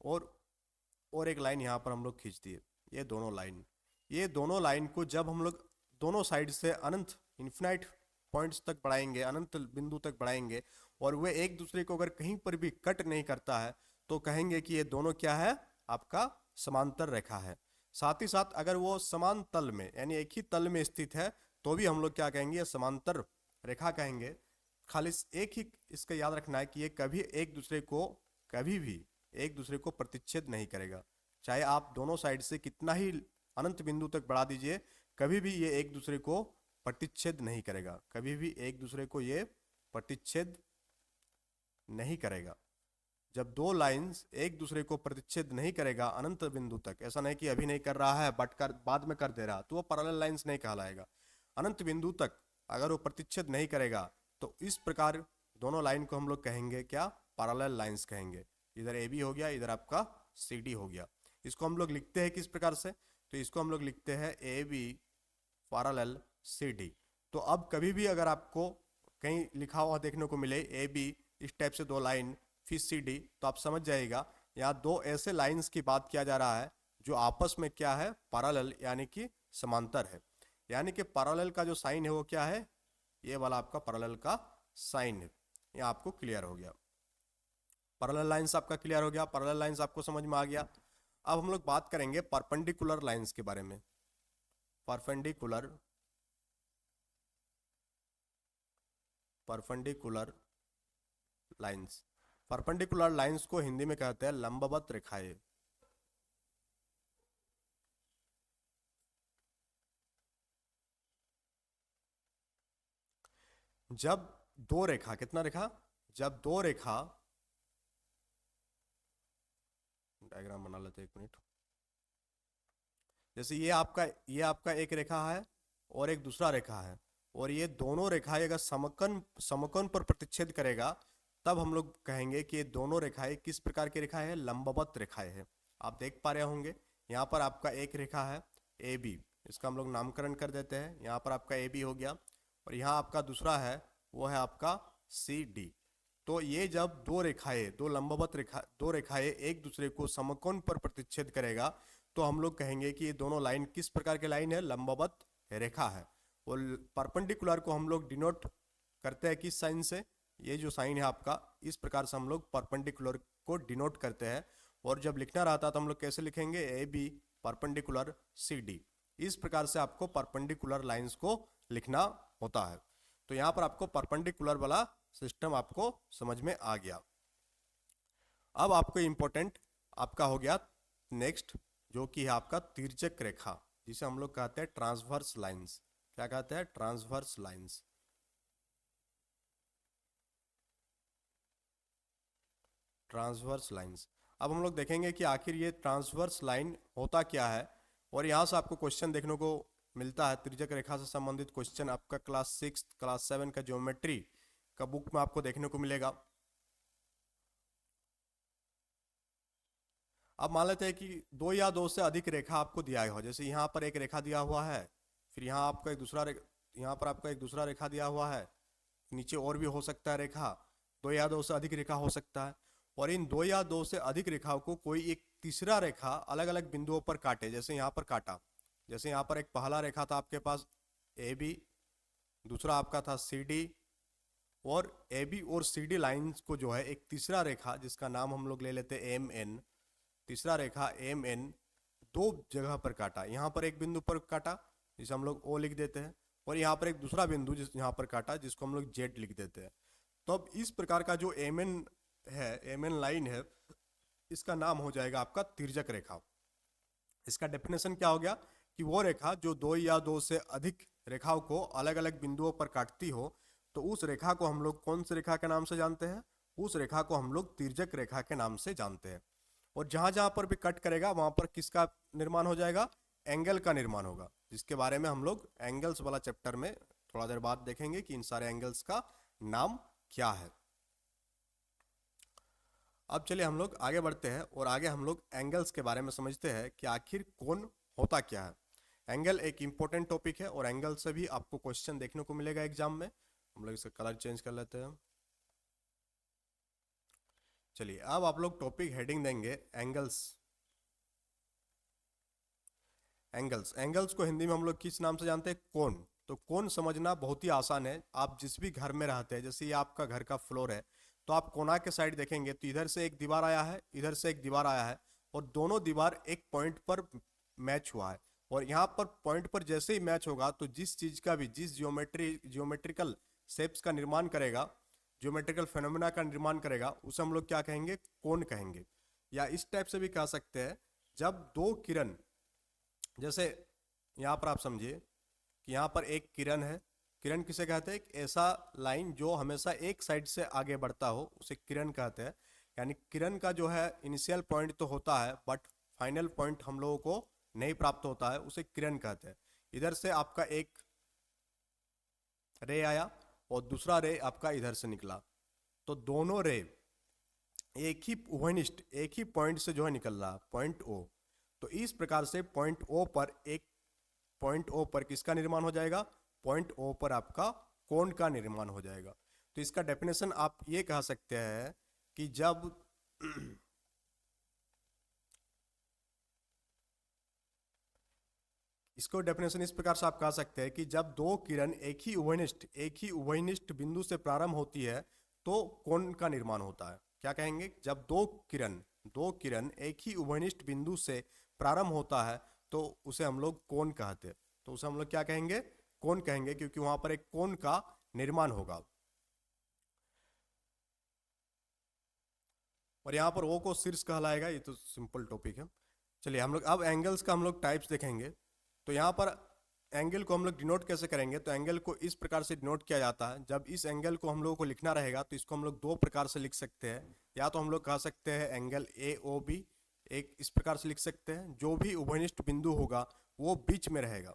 और एक लाइन यहाँ पर हम लोग खींच दिए। ये दोनों लाइन को जब हम लोग दोनों साइड से अनंत इन्फिनाइट पॉइंट्स तक बढ़ाएंगे, अनंत बिंदु तक बढ़ाएंगे, और वे एक दूसरे को अगर कहीं पर भी कट नहीं करता है, तो कहेंगे कि ये दोनों क्या है? आपका समांतर रेखा है। साथ ही साथ अगर वो समान तल में, यानी एक ही तल में स्थित है, तो भी हम लोग क्या कहेंगे? समांतर रेखा कहेंगे। खाली एक ही इसका याद रखना है कि ये कभी भी एक दूसरे को प्रतिच्छेद नहीं करेगा। चाहे आप दोनों साइड से कितना ही अनंत बिंदु तक बढ़ा दीजिए, कभी भी ये एक दूसरे को प्रतिच्छेद नहीं करेगा। कभी भी एक दूसरे को ये प्रतिच्छेद नहीं करेगा। जब दो लाइंस एक दूसरे को प्रतिच्छेद नहीं करेगा अनंत बिंदु तक, ऐसा नहीं कि अभी नहीं कर रहा है बट बाद में कर दे रहा, तो वो पैरेलल लाइंस नहीं कहलाएगा। अनंत बिंदु तक अगर वो प्रतिच्छेद नहीं करेगा, तो इस प्रकार दोनों लाइन को हम लोग कहेंगे क्या? पैरेलल लाइंस कहेंगे। इधर ए बी हो गया, इधर आपका सी डी हो गया। इसको हम लोग लिखते हैं किस प्रकार से? तो इसको हम लोग लिखते हैं A B parallel C D. तो अब कभी भी अगर आपको कहीं लिखा हुआ देखने को मिले ए बी, इस टाइप से दो लाइन, फिर सी डी, तो आप समझ जाइएगा यहाँ दो ऐसे लाइंस की बात किया जा रहा है जो आपस में क्या है? पैरेलल, यानी कि समांतर है। यानी कि पैरेलल का जो साइन है वो क्या है? ये वाला आपका पैरेलल का साइन है। ये आपको क्लियर हो गया। पैरेलल लाइंस आपका क्लियर हो गया, पैरेलल लाइंस आपको समझ में आ गया। अब हम लोग बात करेंगे परपेंडिकुलर लाइंस के बारे में। Perpendicular lines. परपेंडिकुलर लाइंस को हिंदी में कहते हैं लंबवत रेखाएं। जब दो रेखा, कितना रेखा? जब दो रेखा, डायग्राम बना लेते हैं, एक मिनट। जैसे ये आपका एक रेखा है और एक दूसरा रेखा है, और ये दोनों रेखाएं अगर समकोण पर प्रतिच्छेद करेगा, तब हम लोग कहेंगे कि ये दोनों रेखाएं किस प्रकार की रेखाएं हैं? लंबवत रेखाएं हैं। आप देख पा रहे होंगे यहाँ पर आपका एक रेखा है ए बी, इसका हम लोग नामकरण कर देते हैं। यहाँ पर आपका ए बी हो गया, और यहाँ आपका दूसरा है, वो है आपका सी डी। तो ये जब दो लंबवत रेखाएं एक दूसरे को समकोण पर प्रतिच्छेद करेगा, तो हम लोग कहेंगे कि ये दोनों लाइन किस प्रकार के लाइन है? लंबवत रेखा है। और परपेंडिकुलर को हम लोग डिनोट करते हैं किस साइन से? ये जो साइन है आपका, इस प्रकार से हम लोग परपेंडिकुलर को डिनोट करते हैं। और जब लिखना रहता है तो हम लोग कैसे लिखेंगे, A B perpendicular C D. इस प्रकार से आपको परपेंडिकुलर लाइंस को लिखना होता है। तो यहाँ पर आपको परपेंडिकुलर वाला सिस्टम आपको समझ में आ गया। अब आपको इंपॉर्टेंट आपका हो गया नेक्स्ट, जो कि है आपका तिर्यक रेखा, जिसे हम लोग कहते हैं ट्रांसवर्स लाइंस। क्या कहते हैं, ट्रांसवर्स लाइंस। Transverse lines. अब हम लोग देखेंगे कि आखिर ये ट्रांसवर्स लाइन होता क्या है, और यहाँ से आपको क्वेश्चन देखने को मिलता है। तिर्यक रेखा से संबंधित क्वेश्चन आपका क्लास 6 क्लास 7 का ज्योमेट्री का बुक में आपको देखने को मिलेगा। अब मान लेते हैं कि दो या दो से अधिक रेखा आपको दिया हुआ है। जैसे यहाँ पर एक रेखा दिया हुआ है, फिर यहाँ आपका एक दूसरा यहाँ पर आपका एक दूसरा रेखा दिया हुआ है, नीचे और भी हो सकता है रेखा, दो या दो से अधिक रेखा हो सकता है। और इन दो या दो से अधिक रेखाओं को कोई एक तीसरा रेखा अलग अलग बिंदुओं पर काटे। जैसे यहाँ पर काटा, जैसे यहाँ पर एक पहला रेखा था आपके पास ए बी, दूसरा आपका था सी डी, और ए बी और सी डी लाइन्स को जो है एक तीसरा रेखा जिसका नाम हम लोग ले लेते हैं एम एन, तीसरा रेखा एम एन दो जगह पर काटा। यहाँ पर एक बिंदु पर काटा जिसे हम लोग ओ लिख देते हैं, और यहाँ पर एक दूसरा बिंदु जिस यहाँ पर काटा जिसको हम लोग जेड लिख देते हैं। तो अब इस प्रकार का जो एम एन है, एम एन लाइन है, इसका नाम हो जाएगा आपका तिर्यक रेखा। इसका डेफिनेशन क्या हो गया कि वो रेखा जो दो या दो से अधिक रेखाओं को अलग अलग बिंदुओं पर काटती हो, तो उस रेखा को हम लोग कौन सी रेखा के नाम से जानते हैं, उस रेखा को हम लोग तिर्यक रेखा के नाम से जानते हैं। और जहां जहां पर भी कट करेगा वहां पर किसका निर्माण हो जाएगा, एंगल का निर्माण होगा, जिसके बारे में हम लोग एंगल्स वाला चैप्टर में थोड़ा देर बाद देखेंगे कि इन सारे एंगल्स का नाम क्या है। अब चलिए हम लोग आगे बढ़ते हैं और आगे हम लोग एंगल्स के बारे में समझते हैं कि आखिर कोण होता क्या है। एंगल एक इंपॉर्टेंट टॉपिक है और एंगल से भी आपको क्वेश्चन देखने को मिलेगा एग्जाम में। हम लोग इसका कलर चेंज कर लेते हैं। चलिए अब आप लोग टॉपिक हेडिंग देंगे एंगल्स। एंगल्स, एंगल्स को हिंदी में हम लोग किस नाम से जानते हैं, कोण। तो कोण समझना बहुत ही आसान है। आप जिस भी घर में रहते हैं, जैसे ये आपका घर का फ्लोर है, तो आप कोना के साइड देखेंगे तो इधर से एक दीवार आया है, इधर से एक दीवार आया है, और दोनों दीवार एक पॉइंट पर मैच हुआ है। और यहाँ पर पॉइंट पर जैसे ही मैच होगा तो जिस चीज का भी, जिस जियोमेट्रिकल शेप्स का निर्माण करेगा, ज्योमेट्रिकल फेनोमेना का निर्माण करेगा, उसे हम लोग क्या कहेंगे, कोण कहेंगे। या इस टाइप से भी कह सकते हैं, जब दो किरण, जैसे यहाँ पर आप समझिए कि यहाँ पर एक किरण है। किरण किसे कहते हैं, एक ऐसा लाइन जो हमेशा एक साइड से आगे बढ़ता हो उसे किरण कहते हैं। यानी किरण का जो है इनिशियल पॉइंट तो होता है, बट फाइनल पॉइंट हम लोगों को नहीं प्राप्त होता है, उसे किरण कहते हैं। इधर से आपका एक रे आया और दूसरा रे आपका इधर से निकला, तो दोनों रे एक ही उभयनिष्ठ एक ही पॉइंट से जो है निकल रहा, पॉइंट ओ। तो इस प्रकार से पॉइंट ओ पर किसका निर्माण हो जाएगा, पॉइंट ओ पर आपका कोण का निर्माण हो जाएगा। तो इसका डेफिनेशन आप ये कह सकते हैं कि जब इसको डेफिनेशन इस प्रकार से आप कह सकते हैं कि जब दो किरण एक ही उभयनिष्ठ बिंदु से प्रारंभ होती है तो कोण का निर्माण होता है। क्या कहेंगे, जब दो किरण एक ही उभयनिष्ठ बिंदु से प्रारंभ होता है तो उसे हम लोग कोण कहते हैं। तो उसे हम लोग क्या कहेंगे, कोण कहेंगे, क्योंकि वहां पर एक कोण का निर्माण होगा। और यहाँ पर ओ को शीर्ष कहलाएगा। ये तो सिंपल टॉपिक है। चलिए हम लोग अब एंगल्स का हम लोग टाइप्स देखेंगे। तो यहाँ पर एंगल को हम लोग डिनोट कैसे करेंगे, तो एंगल को इस प्रकार से डिनोट किया जाता है। जब इस एंगल को हम लोगों को लिखना रहेगा तो इसको हम लोग दो प्रकार से लिख सकते हैं। या तो हम लोग कह सकते हैं एंगल ए ओ बी, एक इस प्रकार से लिख सकते हैं, जो भी उभयनिष्ठ बिंदु होगा वो बीच में रहेगा,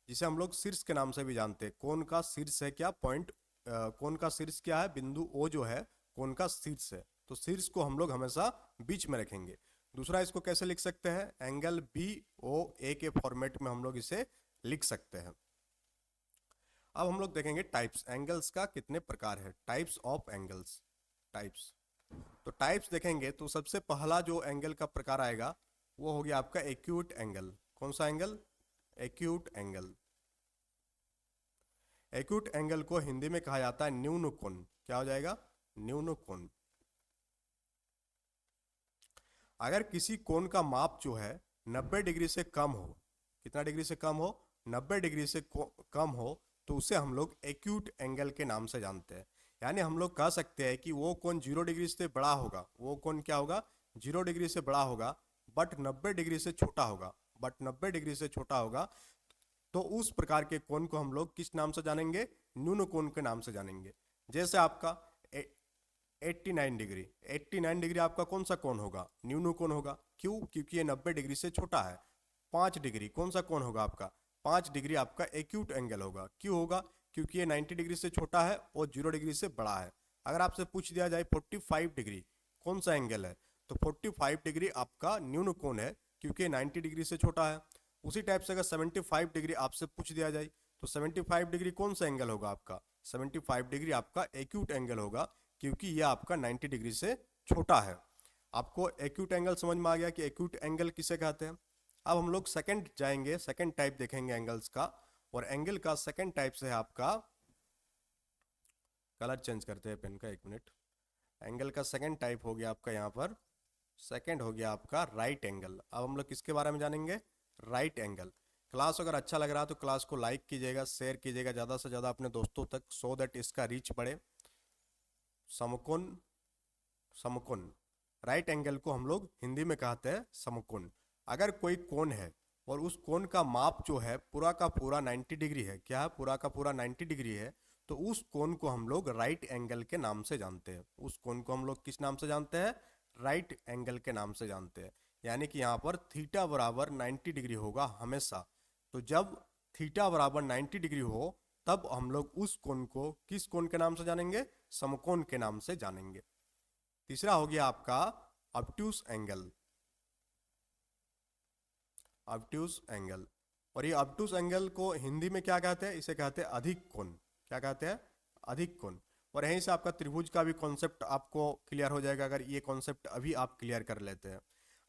जिसे हम लोग शीर्ष के नाम से भी जानते हैं। कोण का शीर्ष है क्या, पॉइंट कोण का शीर्ष क्या है, बिंदु ओ जो है कोण का शीर्ष है। तो शीर्ष को हम लोग हमेशा बीच में रखेंगे। दूसरा इसको कैसे लिख सकते हैं, एंगल बी ओ ए के फॉर्मेट में हम लोग इसे लिख सकते हैं। अब हम लोग देखेंगे टाइप्स, एंगल्स का कितने प्रकार है, टाइप्स ऑफ एंगल्स। टाइप्स, तो टाइप्स देखेंगे तो सबसे पहला जो एंगल का प्रकार आएगा वो हो गया आपका एक्यूट एंगल। कौन सा angle, acute angle. Acute angle को हिंदी में कहा जाता है न्यून कोण। क्या हो जाएगा, न्यून कोण। अगर किसी कोण का माप जो है 90 डिग्री से कम हो, कितना डिग्री से कम हो, 90 डिग्री से कम हो, तो उसे हम लोग एक्यूट एंगल के नाम से जानते हैं। यानी हम लोग कह सकते हैं कि वो कोण 0 डिग्री से बड़ा होगा, वो कोण क्या होगा, 0 डिग्री से बड़ा होगा, बट 90 डिग्री से छोटा होगा, बट 90 डिग्री से छोटा होगा। तो उस प्रकार के कोण को हम लोग किस नाम से जानेंगे, न्यून कोण के नाम से जानेंगे। जैसे आपका 89 डिग्री, 89 डिग्री आपका कौन सा कोण होगा, न्यून कोण होगा। क्यों, क्योंकि ये 90 डिग्री से छोटा है। 5 डिग्री कौन सा कोण होगा आपका, 5 डिग्री आपका एक्यूट एंगल होगा। क्यों होगा, क्योंकि ये 90 डिग्री से छोटा है और 0 डिग्री से बड़ा है। अगर आपसे पूछ दिया जाए 45 डिग्री कौन सा एंगल है, तो 45 डिग्री आपका न्यून कोण है, क्योंकि 90 डिग्री से छोटा है। उसी टाइप से अगर 75 डिग्री आपसे पूछ दिया जाए, तो 75 डिग्री कौन सा एंगल होगा आपका, 75 डिग्री आपका एक्यूट एंगल होगा, क्योंकि यह आपका 90 डिग्री से छोटा है। आपको एक्यूट एंगल समझ में आ गया कि एक्यूट एंगल किसे कहते हैं। अब हम लोग सेकंड जाएंगे, सेकंड टाइप देखेंगे एंगल्स का। और एंगल का सेकंड टाइप से है आपका, कलर चेंज करते हैं पेन का, 1 मिनट। एंगल का सेकंड टाइप हो गया आपका यहाँ पर, सेकंड हो गया आपका राइट एंगल। अब हम लोग किसके बारे में जानेंगे, राइट एंगल। क्लास अगर अच्छा लग रहा है तो क्लास को लाइक कीजिएगा, शेयर कीजिएगा ज़्यादा से ज़्यादा अपने दोस्तों तक, सो दैट इसका रीच बढ़े। समकोण, समकोण, राइट एंगल को हम लोग हिंदी में कहते हैं समकोण। अगर कोई कोण है और उस कोण का माप जो है पूरा का पूरा 90 डिग्री है, क्या है, पूरा का पूरा 90 डिग्री है, तो उस कोण को हम लोग राइट एंगल के नाम से जानते हैं। उस कोण को हम लोग किस नाम से जानते हैं, राइट एंगल के नाम से जानते हैं। यानी कि यहाँ पर थीटा बराबर 90 डिग्री होगा हमेशा। तो जब थीटा बराबर 90 डिग्री हो, तब हम लोग उस कोण को किस कोण के नाम से जानेंगे, समकोण के नाम से जानेंगे। तीसरा हो गया आपका ऑब्ट्यूस एंगल, ऑब्ट्यूस एंगल। और ये ऑब्ट्यूस एंगल को हिंदी में क्या कहते हैं, इसे कहते हैं अधिक कोण। क्या कहते हैं, अधिक कोण। और यहीं से आपका त्रिभुज का भी कॉन्सेप्ट आपको क्लियर हो जाएगा, अगर ये कॉन्सेप्ट अभी आप क्लियर कर लेते हैं।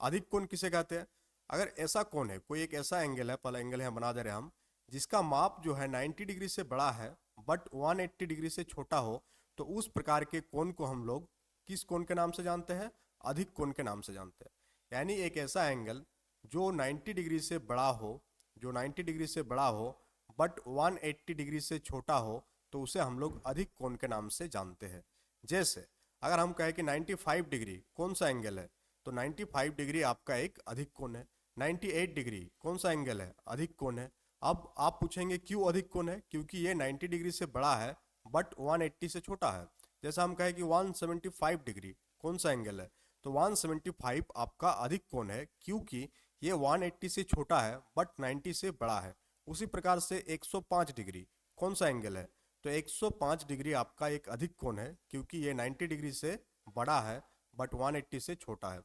अधिक कोण किसे कहते हैं, अगर ऐसा कोण है, कोई एक ऐसा एंगल है, पहला एंगल यहाँ बना दे रहे हैं हम, जिसका माप जो है 90 डिग्री से बड़ा है बट 180 डिग्री से छोटा हो, तो उस प्रकार के कोण को हम लोग किस कोण के नाम से जानते हैं, अधिक कोण के नाम से जानते हैं। यानी एक ऐसा एंगल जो 90 डिग्री से बड़ा हो, जो 90 डिग्री से बड़ा हो बट 180 डिग्री से छोटा हो, तो उसे हम लोग अधिक कोण के नाम से जानते हैं। जैसे अगर हम कहें कि 95 डिग्री कौन सा एंगल है, तो 95 डिग्री आपका एक अधिक कोण है। 98 डिग्री कौन सा एंगल है, अधिक कोण है। अब आप पूछेंगे क्यों अधिक कोण है, क्योंकि ये 90 डिग्री से बड़ा है बट 180 से छोटा है। जैसे हम कहें कि 175 डिग्री कौन सा एंगल है, तो 175 आपका अधिक कोण है, क्योंकि ये 180 से छोटा है बट 90 से बड़ा है। उसी प्रकार से 105 डिग्री कौन सा एंगल है, तो 105 डिग्री आपका एक अधिक कोण है, क्योंकि ये 90 डिग्री से बड़ा है बट 180 से छोटा है।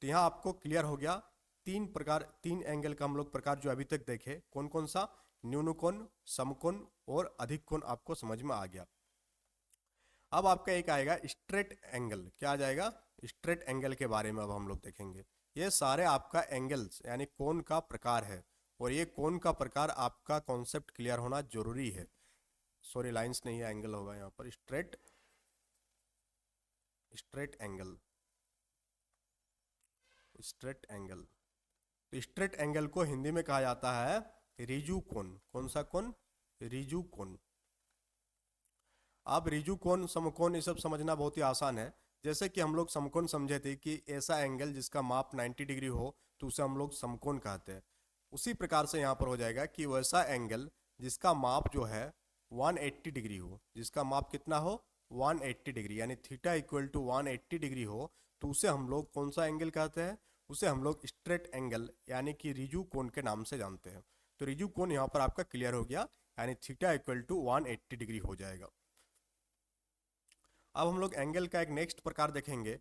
तो यहाँ आपको क्लियर हो गया तीन प्रकार, तीन एंगल का हम लोग प्रकार जो अभी तक देखे, कौन कौन सा, न्यून कोण, समकोण और अधिक कोण आपको समझ में आ गया। अब आपका एक आएगा स्ट्रेट एंगल। क्या आ जाएगा, स्ट्रेट एंगल के बारे में अब हम लोग देखेंगे। ये सारे आपका एंगल्स यानी कोण का प्रकार है, और ये कोण का प्रकार आपका कॉन्सेप्ट क्लियर होना जरूरी है। सॉरी लाइंस नहीं है, एंगल होगा यहाँ पर, straight, straight angle, straight angle. तो स्ट्रेट एंगल को हिंदी में कहा जाता है रिजु कोण। कौन सा कोण, रिजु कोण। अब रिजु कोण, समकोण, ये सब समझना बहुत ही आसान है। जैसे कि हम लोग समकोण समझे थे कि ऐसा एंगल जिसका माप 90 डिग्री हो, तो उसे हम लोग समकोण कहते हैं। उसी प्रकार से यहाँ पर हो जाएगा कि वैसा एंगल जिसका माप जो है 180 डिग्री हो, जिसका माप कितना हो, 180 डिग्री, यानी थीटा इक्वल टू 180 डिग्री हो, तो उसे हम लोग कौन सा एंगल कहते हैं, उसे हम लोग स्ट्रेट एंगल यानी कि रिजु कोण के नाम से जानते हैं। तो रिजु कोण यहाँ पर आपका क्लियर हो गया, यानी थीटा इक्वल टू 180 डिग्री हो जाएगा। अब हम लोग एंगल का एक नेक्स्ट प्रकार देखेंगे।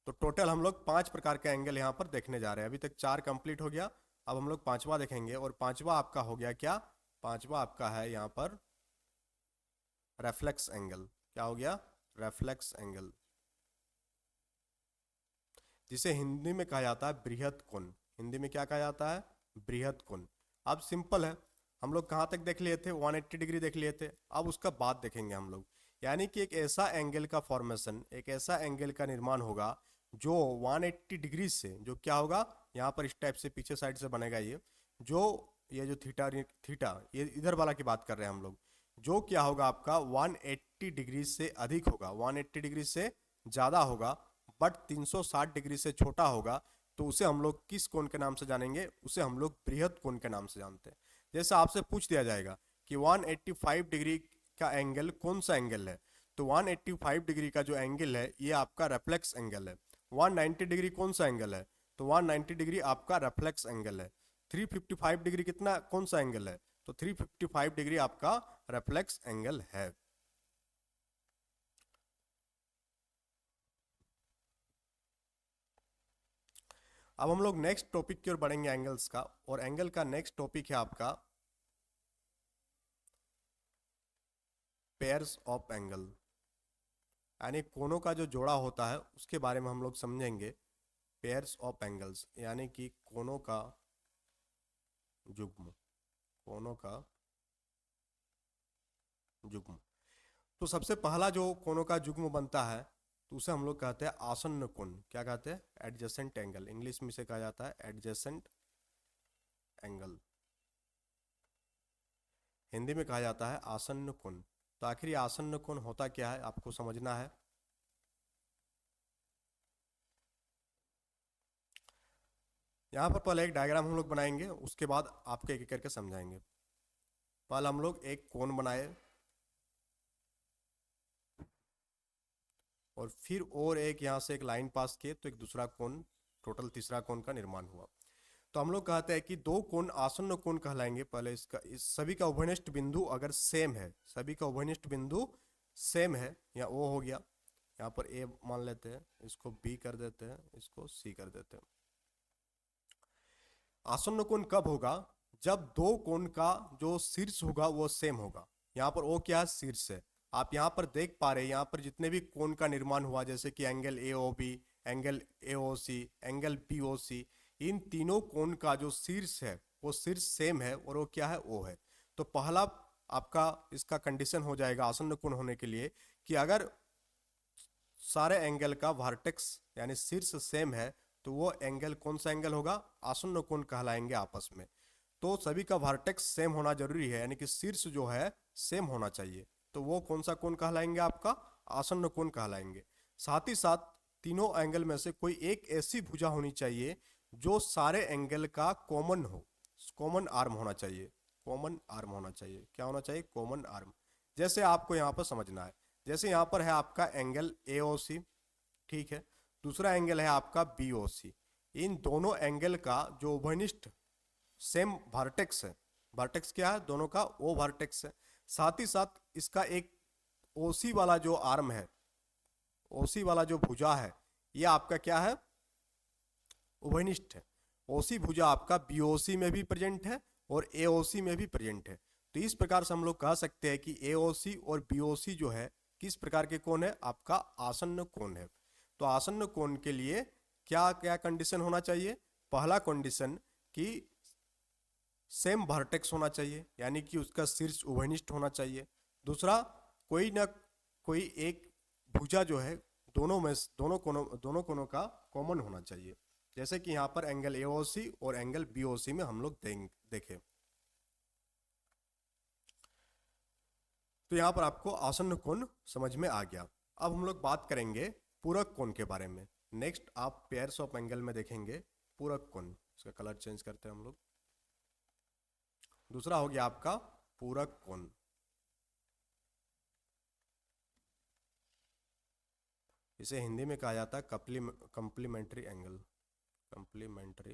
तो टोटल हम लोग 5 प्रकार के एंगल यहाँ पर देखने जा रहे हैं। अभी तक 4 कंप्लीट हो गया, अब हम लोग 5वां देखेंगे। और 5वां आपका हो गया क्या, 5वां आपका है यहाँ पर रेफ्लेक्स एंगल। क्या हो गया, रेफ्लेक्स एंगल, जिसे हिंदी में कहा जाता है बृहत कोण। हिंदी में क्या कहा जाता है, बृहत कोण। अब सिंपल है, हम लोग कहाँ तक देख लिए थे, 180 डिग्री देख लिए थे। अब उसका बाद देखेंगे हम लोग, यानी कि एक ऐसा एंगल का फॉर्मेशन, एक ऐसा एंगल का निर्माण होगा जो 180 डिग्री से जो क्या होगा, यहाँ पर इस टाइप से पीछे साइड से बनेगा जो ये जो थीटा थीटा ये इधर वाला की बात कर रहे हैं हम लोग, जो क्या होगा आपका 180 डिग्री से अधिक होगा, 180 डिग्री से ज़्यादा होगा, बट 360 डिग्री से छोटा होगा, तो उसे हम लोग किस कोण के नाम से जानेंगे, उसे हम लोग बृहद कोण के नाम से जानते हैं। जैसे आपसे पूछ दिया जाएगा कि 185 डिग्री का एंगल कौन सा एंगल है, तो 185 डिग्री का जो एंगल है ये आपका रेफ्लेक्स एंगल है। 190 डिग्री कौन सा एंगल है, तो 190 डिग्री आपका रेफ्लेक्स एंगल है। 355 डिग्री कितना कौन सा एंगल है, तो 355 डिग्री आपका रेफ्लेक्स एंगल है। अब हम लोग नेक्स्ट टॉपिक की ओर बढ़ेंगे एंगल्स का, और एंगल का नेक्स्ट टॉपिक है आपका पेयर्स ऑफ एंगल, यानी कोनों का जो जोड़ा होता है उसके बारे में हम लोग समझेंगे। पेयर्स ऑफ एंगल्स यानी कि कोनों का युग्म, कोनों का युग्म। तो सबसे पहला जो कोनों का युग्म बनता है तो उसे हम लोग कहते हैं आसन्न कोण। क्या कहते हैं, एडजेसेंट एंगल, इंग्लिश में इसे कहा जाता है एडजेसेंट एंगल, हिंदी में कहा जाता है आसन्न कोण। तो आखिर ये आसन्न कोण होता क्या है आपको समझना है। यहाँ पर पहले एक डायग्राम हम लोग बनाएंगे, उसके बाद आपको एक एक करके समझाएंगे। पहले हम लोग एक कोण बनाए और फिर और एक यहाँ से एक लाइन पास किए तो एक दूसरा कोण, टोटल तीसरा कोण का निर्माण हुआ। तो हम लोग कहते हैं कि दो कोण आसन्न कोण कहलाएंगे। पहले इसका इस सभी का उभयनिष्ठ बिंदु अगर सेम है, सभी का उभयनिष्ठ बिंदु सेम है, या ओ हो गया, यहाँ पर ए मान लेते हैं, इसको बी कर देते हैं, इसको सी कर देते हैं। आसन्न कोण कब होगा, जब दो कोण का जो शीर्ष होगा वो सेम होगा। यहाँ पर ओ क्या है, शीर्ष है। आप यहाँ पर देख पा रहे हैं, यहाँ पर जितने भी कोण का निर्माण हुआ, जैसे कि angle A O B, angle A O C, angle P O C, इन तीनों कोण का जो शीर्ष है वो शीर्ष सेम है और वो क्या है, ओ है। तो पहला आपका इसका कंडीशन हो जाएगा आसन्न कोण होने के लिए कि अगर सारे एंगल का वर्टेक्स यानी शीर्ष सेम है तो वो एंगल कौन सा एंगल होगा, आसन्न कोण कहलाएंगे आपस में। तो सभी का वर्टेक्स सेम होना जरूरी है, यानी कि शीर्ष जो है सेम होना चाहिए, तो वो कौन सा कोण कहलाएंगे, आपका आसन्न कोण कहलाएंगे। साथ ही साथ तीनों एंगल में से कोई एक ऐसी भुजा होनी चाहिए जो सारे एंगल का कॉमन हो, कॉमन आर्म होना चाहिए, कॉमन आर्म होना चाहिए। क्या होना चाहिए, कॉमन आर्म। जैसे आपको यहाँ पर समझना है, जैसे यहाँ पर है आपका एंगल ए ओ सी, ठीक है, दूसरा एंगल है आपका बी ओ सी। इन दोनों एंगल का जो उभयनिष्ठ सेम वर्टेक्स है, वर्टेक्स क्या है, दोनों का ओ वर्टेक्स है। साथ ही साथ इसका एक ओसी वाला जो आर्म है, ओसी वाला जो भुजा है, ये आपका क्या है, उभयनिष्ठ है। ओसी भुजा आपका बीओसी में भी प्रेजेंट है और एओसी में भी प्रेजेंट है। तो इस प्रकार से हम लोग कह सकते हैं कि एओसी और बीओसी जो है किस प्रकार के कोण है, आपका आसन्न कोण है। तो आसन्न कोण के लिए क्या क्या कंडीशन होना चाहिए, पहला कंडीशन कि सेम वर्टेक्स होना चाहिए, यानी कि उसका शीर्ष उभयनिष्ठ होना चाहिए। दूसरा, कोई ना कोई एक भुजा जो है दोनों कोणों का कॉमन होना चाहिए। जैसे कि यहाँ पर एंगल एओसी और एंगल बीओसी में हम लोग देखें, तो यहाँ पर आपको आसन्न कोण समझ में आ गया। अब हम लोग बात करेंगे पूरक कोण के बारे में। नेक्स्ट आप पेयर्स ऑफ एंगल में देखेंगे पूरक कोण। इसका कलर चेंज करते हैं हम लोग। दूसरा हो गया आपका पूरक कोण। इसे हिंदी में कहा जाता है complementary angle, complementary.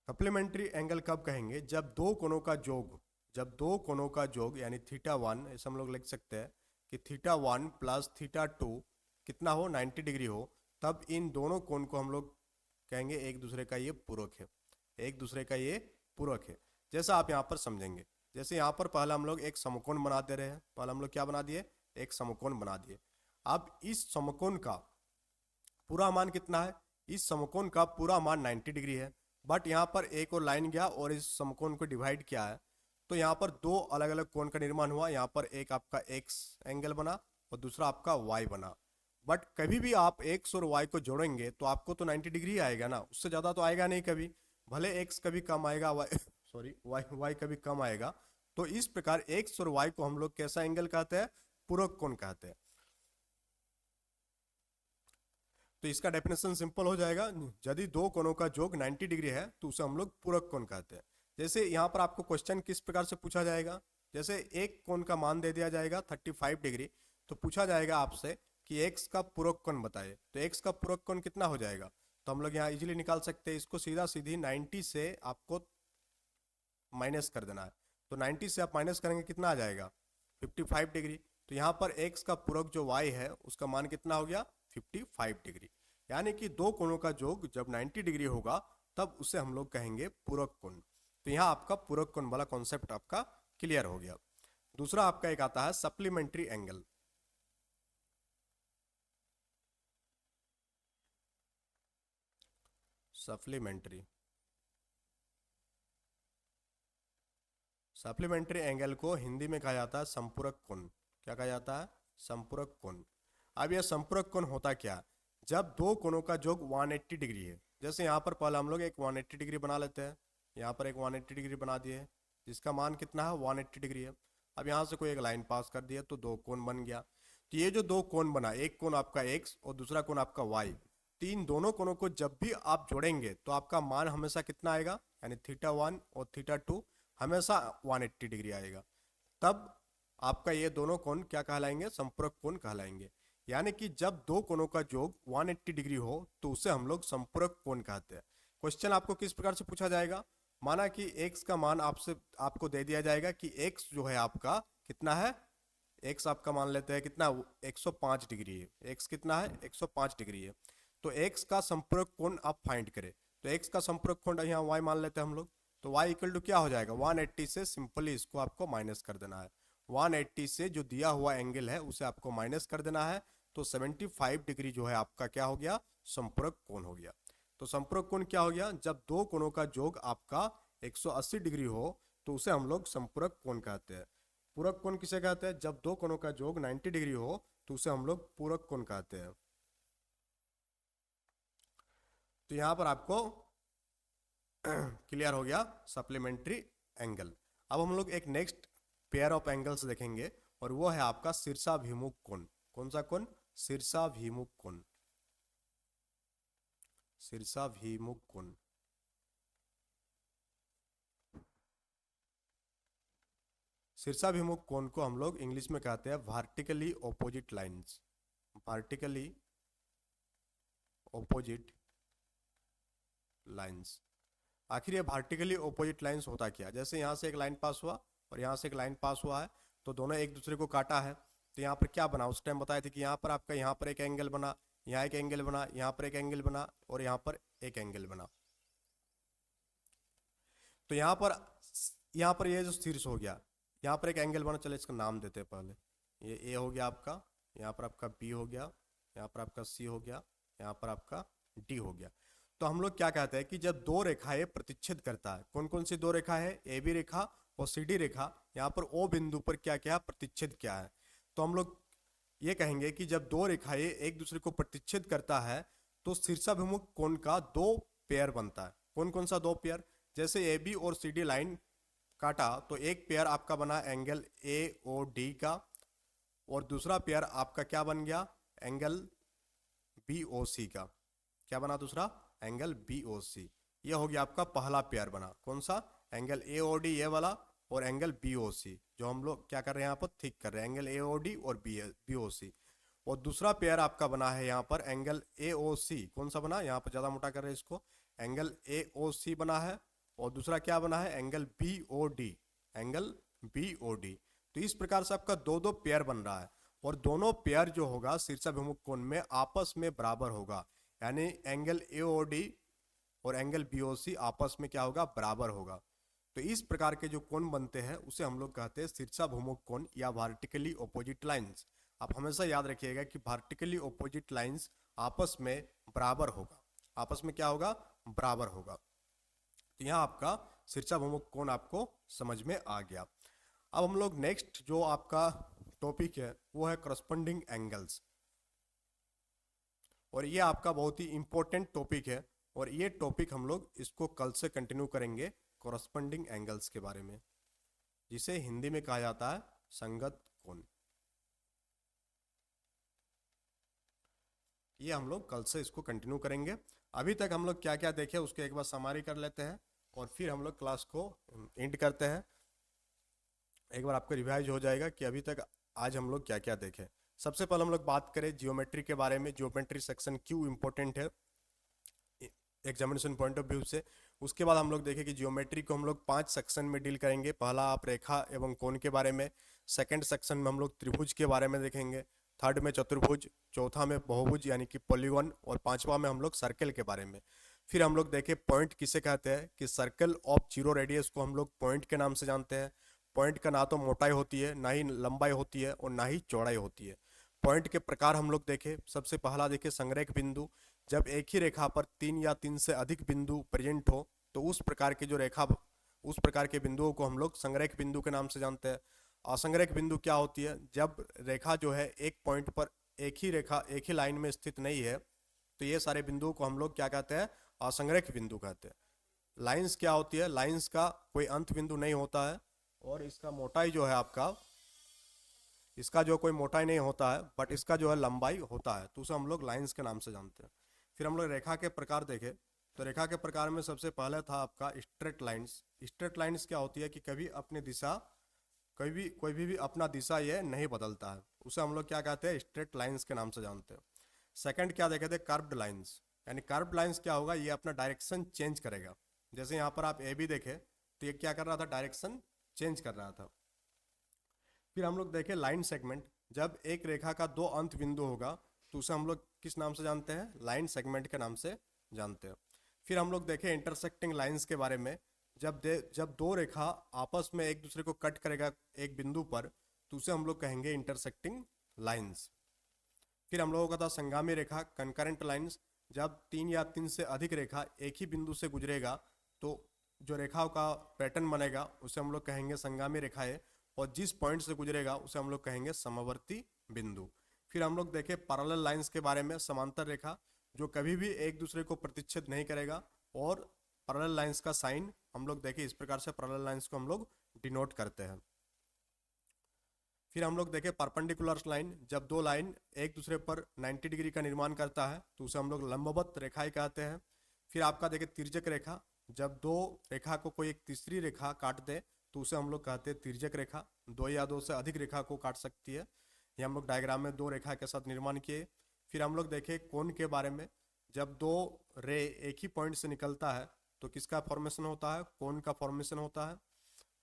Complementary angle कब कहेंगे, जब दो कोणों का योग, जब दो कोणों का योग यानी थीटा वन, ऐसे हम लोग लिख सकते हैं कि theta one plus theta two कितना हो, 90 डिग्री हो, तब इन दोनों कोण को हम लोग कहेंगे एक दूसरे का ये पूरक है, एक दूसरे का ये पूरक है। जैसा आप यहाँ पर समझेंगे, जैसे यहाँ पर पहला हम लोग एक समकोण बना दे रहे हैं, पहला हम लोग क्या बना दिए, एक समकोण बना दिए। अब इस समकोण का पूरा मान कितना है, इस समकोण का पूरा मान 90 डिग्री है, बट यहाँ पर एक और लाइन गया और इस समकोण को डिवाइड किया है, तो यहाँ पर दो अलग अलग कोण का निर्माण हुआ। यहाँ पर एक आपका एक्स एंगल बना और दूसरा आपका वाई बना। बट कभी भी आप एक्स और वाई को जोड़ेंगे तो आपको तो 90 डिग्री आएगा ना, उससे ज़्यादा तो आएगा नहीं कभी। भले एक्स कभी कम आएगा, वाई सॉरी वाई कभी कम आएगा। तो इस प्रकार एक्स और वाई को हम लोग कैसा एंगल कहते हैं? पूरक कोण कहते हैं। तो इसका डेफिनेशन सिंपल हो जाएगा, यदि दो कोणों का योग 90 डिग्री है तो उसे हम लोग पूरक कोण कहते हैं। जैसे यहाँ पर आपको क्वेश्चन किस प्रकार से पूछा जाएगा, जैसे एक कोण का मान दे दिया जाएगा 35 डिग्री, तो पूछा जाएगा आपसे कि एक्स का पूरक कोण बताइए। तो एक्स का पूरक कोण कितना हो जाएगा? तो हम लोग यहाँ इजीली निकाल सकते हैं इसको, सीधा सीधी 90 से आपको माइनस कर देना है। तो 90 से आप माइनस करेंगे कितना आ जाएगा? 55 डिग्री। तो यहाँ पर x का पूरक जो y है उसका मान कितना हो गया? 55 डिग्री। यानी कि दो कोणों का योग जब 90 डिग्री होगा तब उसे हम लोग कहेंगे पूरक कोण। तो यहाँ आपका पूरक कोण वाला कॉन्सेप्ट आपका क्लियर हो गया। दूसरा आपका एक आता है supplementary angle. Supplementary supplementary angle को हिंदी में कहा जाता है संपूरक कोण। क्या कहा जाता है? संपूरक कोण। अब यह संपूरक कोण होता क्या? जब दो कोणों का योग 180 डिग्री है। जैसे यहाँ पर पहले हम लोग एक 180 डिग्री बना लेते हैं। यहाँ पर एक 180 डिग्री बना दिए, जिसका मान कितना है? 180 डिग्री है। अब यहाँ से कोई एक लाइन पास कर दिया तो दो कोण बन गया। तो ये जो दो कोण बना, एक कोण आपका एक्स और दूसरा कोण आपका वाई, तीन दोनों कोणों को जब भी आप जोड़ेंगे तो आपका मान हमेशा कितना आएगा? यानी θ1 और θ2 हमेशा 180 डिग्री आएगा। तब आपका ये दोनों कोण क्या कहलाएंगे? संपूरक कोण कहलाएंगे। यानी कि जब दो कोणों का योग 180 डिग्री हो तो उसे हम लोग संपूरक कोण कहते हैं। क्वेश्चन आपको किस प्रकार से पूछा जाएगा? माना कि x का मान आपको दे दिया जाएगा कि x जो है आपका कितना है? x आपका मान लेते हैं कितना? 105 डिग्री है। x कितना है? 105 डिग्री है। तो x का संपूरक कोण आप फाइंड करें। तो x का संपूरक कोण यहाँ y मान लेते हैं हम लोग। तो y इक्वल टू क्या हो जाएगा? 180 से सिंपली इसको आपको माइनस कर देना है। 180 से जो दिया हुआ एंगल है उसे आपको माइनस कर देना है। तो 75 डिग्री जो है आपका क्या हो गया? संपूरक कोण हो गया। तो संपूरक कोण क्या हो गया? जब दो कोणों का योग आपका 180 डिग्री हो तो उसे हम लोग संपूरक कोण कहते हैं। पूरक कोण किसे कहते हैं? जब दो कोणों का योग 90 डिग्री हो तो उसे हम लोग पूरक कोण कहते हैं। तो यहां पर आपको क्लियर हो गया सप्लीमेंट्री एंगल। अब हम लोग एक नेक्स्ट पेयर ऑफ एंगल्स देखेंगे और वो है आपका शीर्षाभिमुख कोण। कौन सा कोण? शीर्षाभिमुख कोण। शीर्षाभिमुख कोण। शीर्षाभिमुख कोण को हम लोग इंग्लिश में कहते हैं vertically opposite lines. Vertically opposite lines. आखिर ये वर्टिकली ऑपोजिट लाइंस होता क्या? जैसे यहाँ से एक लाइन पास हुआ और यहाँ से एक लाइन पास हुआ है, तो दोनों एक दूसरे को काटा है। तो यहाँ पर क्या बना? उस टाइम बताए थे कि यहाँ पर आपका यहाँ पर एक एंगल बना, यहाँ एक एंगल बना, यहाँ पर एक एंगल बना और यहाँ पर एक एंगल बना। तो यहाँ पर ये जो शीर्ष हो गया, यहाँ पर एक एंगल बना। चले इसका नाम देते हैं पहले। ये ए हो गया आपका, यहाँ पर आपका बी हो गया, यहाँ पर आपका सी हो गया, यहाँ पर आपका डी हो गया। तो हम लोग क्या कहते हैं कि जब दो रेखाएं प्रतिच्छेद करता है, कौन कौन सी दो रेखा है? ए बी रेखा और सी डी रेखा। यहाँ पर ओ बिंदु पर क्या क्या प्रतिच्छेद क्या है? तो हम लोग ये कहेंगे कि जब दो रेखाएं एक दूसरे को प्रतिच्छेद करता है तो शीर्षाभिमुख कोण का दो पेयर बनता है। कौन कौन सा दो पेयर? जैसे ए बी और सी डी लाइन काटा तो एक पेयर आपका बना एंगल ए ओ डी का और दूसरा पेयर आपका क्या बन गया? एंगल बी ओ सी का। क्या बना दूसरा? एंगल बी ओ सी। ये हो गया आपका पहला पेयर बना। कौन सा? एंगल ए ओ डी ये वाला और एंगल बी ओ सी, जो हम लोग क्या कर रहे हैं यहाँ पर? थिक कर रहे हैं एंगल ए ओ डी और बी ओ सी। और दूसरा पेयर आपका बना है यहाँ पर एंगल ए ओ सी। कौन सा बना? यहाँ पर ज्यादा मोटा कर रहे हैं इसको, एंगल ए ओ सी बना है। और दूसरा क्या बना है? Angle B O D. Angle B O D. तो इस प्रकार से आपका दो दो पेयर बन रहा है और दोनों पेयर जो होगा शीर्षाभिमुख कोण में आपस में बराबर होगा। यानी एंगल ए ओ डी और एंगल बी ओ सी आपस में क्या होगा? बराबर होगा। तो इस प्रकार के जो कोण बनते हैं उसे हम लोग कहते हैं शीर्षाभिमुख कोण या वर्टिकली ऑपोजिट लाइंस। आप हमेशा याद रखिएगा कि वर्टिकली ऑपोजिट लाइंस आपस में बराबर होगा। आपस में क्या होगा? बराबर होगा। तो यहाँ आपका शीर्षाभिमुख कोण आपको समझ में आ गया। अब हम लोग नेक्स्ट जो आपका टॉपिक है वो है करस्पॉन्डिंग एंगल्स, और ये आपका बहुत ही इंपॉर्टेंट टॉपिक है, और ये टॉपिक हम लोग इसको कल से कंटिन्यू करेंगे करस्पॉन्डिंग एंगल्स के बारे में, जिसे हिंदी में कहा जाता है संगत कोण। ये हम लोग कल से इसको कंटिन्यू करेंगे। अभी तक हम लोग क्या क्या देखे उसके एक बार समारी कर लेते हैं, और फिर हम लोग क्लास को एंड करते हैं। एक बार आपको रिवाइज हो जाएगा कि अभी तक आज हम लोग क्या क्या देखे। सबसे पहले हम लोग बात करें जियोमेट्री के बारे में, जियोमेट्री सेक्शन क्यों इंपॉर्टेंट है एग्जामिनेशन पॉइंट ऑफ व्यू से। उसके बाद हम लोग देखें कि जियोमेट्री को हम लोग 5 सेक्शन में डील करेंगे। पहला आप रेखा एवं कोण के बारे में, सेकंड सेक्शन में हम लोग त्रिभुज के बारे में देखेंगे, थर्ड में चतुर्भुज, चौथा में बहुभुज यानी कि पॉलीगॉन, और पांचवा में हम लोग सर्कल के बारे में। फिर हम लोग देखें पॉइंट किसे कहते हैं, कि सर्कल ऑफ जीरो रेडियस को हम लोग पॉइंट के नाम से जानते हैं। पॉइंट का ना तो मोटाई होती है, ना ही लंबाई होती है, और ना ही चौड़ाई होती है। पॉइंट के प्रकार हम लोग देखें, सबसे पहला देखें संरेख बिंदु। जब एक ही रेखा पर 3 या 3 से अधिक बिंदु प्रेजेंट हो तो उस प्रकार के बिंदुओं को हम लोग संरेख बिंदु के नाम से जानते हैं। असंरेख बिंदु क्या होती है, जब रेखा जो है एक पॉइंट पर एक ही लाइन में स्थित नहीं है, तो ये सारे बिंदुओं को हम लोग क्या कहते हैं, असंरेख बिंदु कहते हैं। लाइंस क्या होती है, लाइंस का कोई अंत बिंदु नहीं होता है, और इसका मोटाई जो है आपका, इसका जो कोई मोटाई नहीं होता है, बट इसका जो है लंबाई होता है, तो उसे हम लोग लाइंस के नाम से जानते हैं। फिर हम लोग रेखा के प्रकार देखें, तो रेखा के प्रकार में सबसे पहले था आपका स्ट्रेट लाइंस। स्ट्रेट लाइंस क्या होती है कि कोई भी अपना दिशा ये नहीं बदलता है, उसे हम लोग क्या कहते हैं, स्ट्रेट लाइंस के नाम से जानते हैं। सेकंड क्या देखे थे, कर्व्ड लाइंस। यानी कर्व्ड लाइंस क्या होगा, ये अपना डायरेक्शन चेंज करेगा। जैसे यहाँ पर आप ए बी देखे तो ये क्या कर रहा था, डायरेक्शन चेंज कर रहा था। फिर हम लोग देखें लाइन सेगमेंट। जब एक रेखा का 2 अंत बिंदु होगा तो उसे हम लोग किस नाम से जानते हैं, लाइन सेगमेंट के नाम से जानते हैं। फिर हम लोग देखें इंटरसेक्टिंग लाइंस के बारे में। जब 2 रेखा आपस में एक दूसरे को कट करेगा एक बिंदु पर, तो उसे हम लोग कहेंगे इंटरसेक्टिंग लाइंस। फिर हम लोगों का था संगामी रेखा, कंकरेंट लाइंस। जब 3 या 3 से अधिक रेखा एक ही बिंदु से गुजरेगा तो जो रेखाओं का पैटर्न बनेगा उसे हम लोग कहेंगे संगामी रेखाएं, और जिस पॉइंट से गुजरेगा उसे हम लोग कहेंगे समवर्ती बिंदु। फिर हम लोग देखें पैरेलल लाइंस के बारे में, समांतर रेखा जो कभी भी एक दूसरे को प्रतिच्छेद नहीं करेगा, और पैरेलल लाइंस का साइन हम लोग देखें इस प्रकार से पैरेलल लाइंस को हम लोग डिनोट करते हैं। फिर हम लोग देखें परपेंडिकुलर लाइन। जब 2 लाइन एक दूसरे पर 90 डिग्री का निर्माण करता है तो उसे हम लोग लंबवत रेखाएं कहते हैं। फिर आपका देखें तिर्यक रेखा। जब 2 रेखा को कोई एक तीसरी रेखा काट दे तो उसे हम लोग कहते हैं तिर्यक रेखा। 2 या 2 से अधिक रेखा को काट सकती है। ये हम लोग डायग्राम में 2 रेखा के साथ निर्माण किए। फिर हम लोग देखें कोण के बारे में। जब 2 रे एक ही पॉइंट से निकलता है तो किसका फॉर्मेशन होता है, कोण का फॉर्मेशन होता है।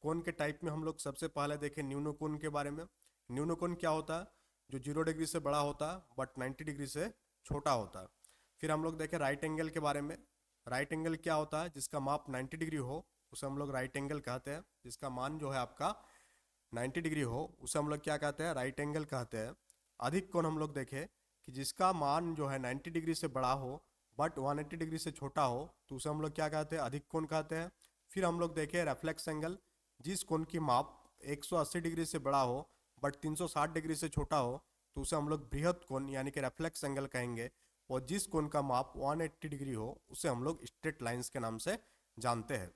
कोण के टाइप में हम लोग सबसे पहले देखें न्यून कोण के बारे में। न्यून कोण क्या होता है, जो 0 डिग्री से बड़ा होता है बट 90 डिग्री से छोटा होता है। फिर हम लोग देखें राइट एंगल के बारे में। राइट एंगल क्या होता है, जिसका माप 90 डिग्री हो उसे हम लोग राइट एंगल कहते हैं। जिसका मान जो है आपका 90 डिग्री हो उसे हम लोग क्या कहते हैं, राइट एंगल कहते हैं। अधिक कोण हम लोग देखें कि जिसका मान जो है 90 डिग्री से बड़ा हो बट 180 डिग्री से छोटा हो तो उसे हम लोग क्या कहते हैं, अधिक कोण कहते हैं। फिर हम लोग देखें रेफ्लेक्स एंगल। जिस कोण की माप 180 डिग्री से बड़ा हो बट 360 डिग्री से छोटा हो तो उसे हम लोग बृहद कोण यानी कि रेफ्लेक्स एंगल कहेंगे। और जिस कोण का माप 180 डिग्री हो उसे हम लोग स्ट्रेट लाइंस के नाम से जानते हैं।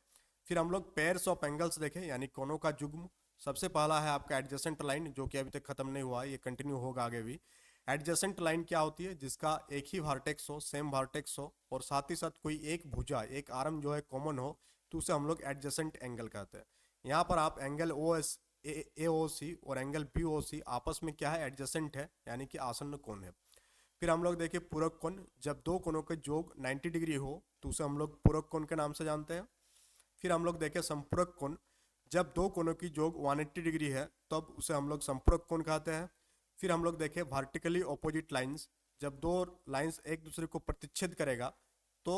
फिर हम लोग पेयर्स ऑफ एंगल्स देखें, यानी कोणों का युग्म। सबसे पहला है आपका एडजेसेंट लाइन, जो कि अभी तक खत्म नहीं हुआ, ये कंटिन्यू होगा आगे भी। एडजेसेंट लाइन क्या होती है, जिसका एक ही वर्टेक्स हो, सेम वर्टेक्स हो, और साथ ही साथ कोई एक भुजा, एक आर्म जो है कॉमन हो, तो उसे हम लोग एडजेसेंट एंगल कहते हैं। यहाँ पर आप एंगल AOC और एंगल BOC आपस में क्या है, एडजेसेंट है, यानी कि आसन्न कोण है। फिर हम लोग देखें पूरक कोण। जब 2 कोणों के योग 90 डिग्री हो तो उसे हम लोग पूरक कोण के नाम से जानते हैं। फिर हम लोग देखें संपूरक कोण। जब 2 कोणों की योग 180 डिग्री है तब उसे हम लोग संपूरक कोण कहते हैं। फिर हम लोग देखें वर्टिकली ऑपोजिट लाइंस। जब 2 लाइंस एक दूसरे को प्रतिच्छेद करेगा तो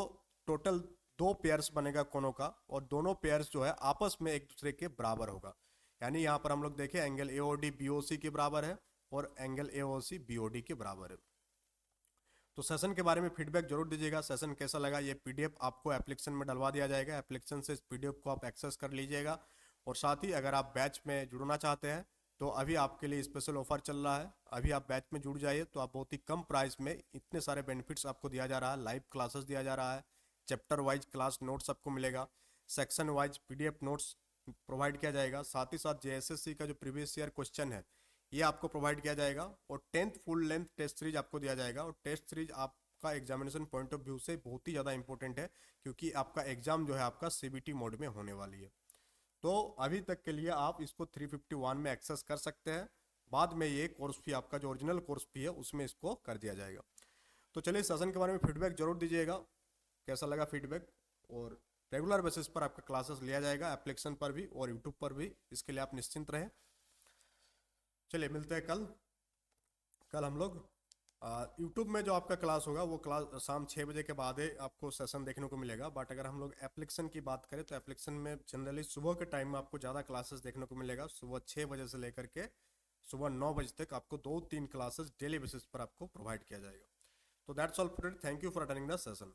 टोटल 2 पेयर्स बनेगा कोणों का, और दोनों पेयर्स जो है आपस में एक दूसरे के बराबर होगा। यानी यहाँ पर हम लोग देखें एंगल AOD BOC के बराबर है और एंगल AOC BOD के बराबर है। तो सेशन के बारे में फीडबैक जरूर दीजिएगा, सेशन कैसा लगा। ये पीडीएफ आपको एप्लीकेशन में डलवा दिया जाएगा, एप्लीकेशन से इस पीडीएफ को आप एक्सेस कर लीजिएगा। और साथ ही अगर आप बैच में जुड़ना चाहते हैं तो अभी आपके लिए स्पेशल ऑफर चल रहा है। अभी आप बैच में जुड़ जाइए तो आप बहुत ही कम प्राइस में इतने सारे बेनिफिट्स आपको दिया जा रहा है। लाइव क्लासेस दिया जा रहा है, चैप्टर वाइज क्लास नोट्स आपको मिलेगा, section wise PDF notes provide किया जाएगा। साथ ही साथ जेएसएससी का जो प्रीवियस ईयर क्वेश्चन है ये आपको प्रोवाइड किया जाएगा। और 10th full length test series आपको दिया जाएगा। और टेस्ट सीरीज आपका एग्जामिनेशन पॉइंट ऑफ व्यू से बहुत ही ज़्यादा इंपॉर्टेंट है, क्योंकि आपका एग्जाम जो है आपका सीबीटी मोड में होने वाली है। तो अभी तक के लिए आप इसको 351 में एक्सेस कर सकते हैं। बाद में ये कोर्स फी आपका जो ओरिजिनल कोर्स फी है उसमें इसको कर दिया जाएगा। तो चलिए सेशन के बारे में फीडबैक जरूर दीजिएगा, कैसा लगा फीडबैक। और रेगुलर बेसिस पर आपका क्लासेस लिया जाएगा, एप्लीकेशन पर भी और यूट्यूब पर भी, इसके लिए आप निश्चिंत रहें। चलिए मिलते हैं कल हम लोग यूट्यूब में जो आपका क्लास होगा वो क्लास शाम 6 बजे के बाद ही आपको सेशन देखने को मिलेगा। बट अगर हम लोग एप्लीकेशन की बात करें तो एप्लीकेशन में जनरली सुबह के टाइम में आपको ज़्यादा क्लासेस देखने को मिलेगा। सुबह 6 बजे से लेकर के सुबह 9 बजे तक आपको 2-3 क्लासेस डेली बेसिस पर आपको प्रोवाइड किया जाएगा। तो that's all for it, thank you for attending the session.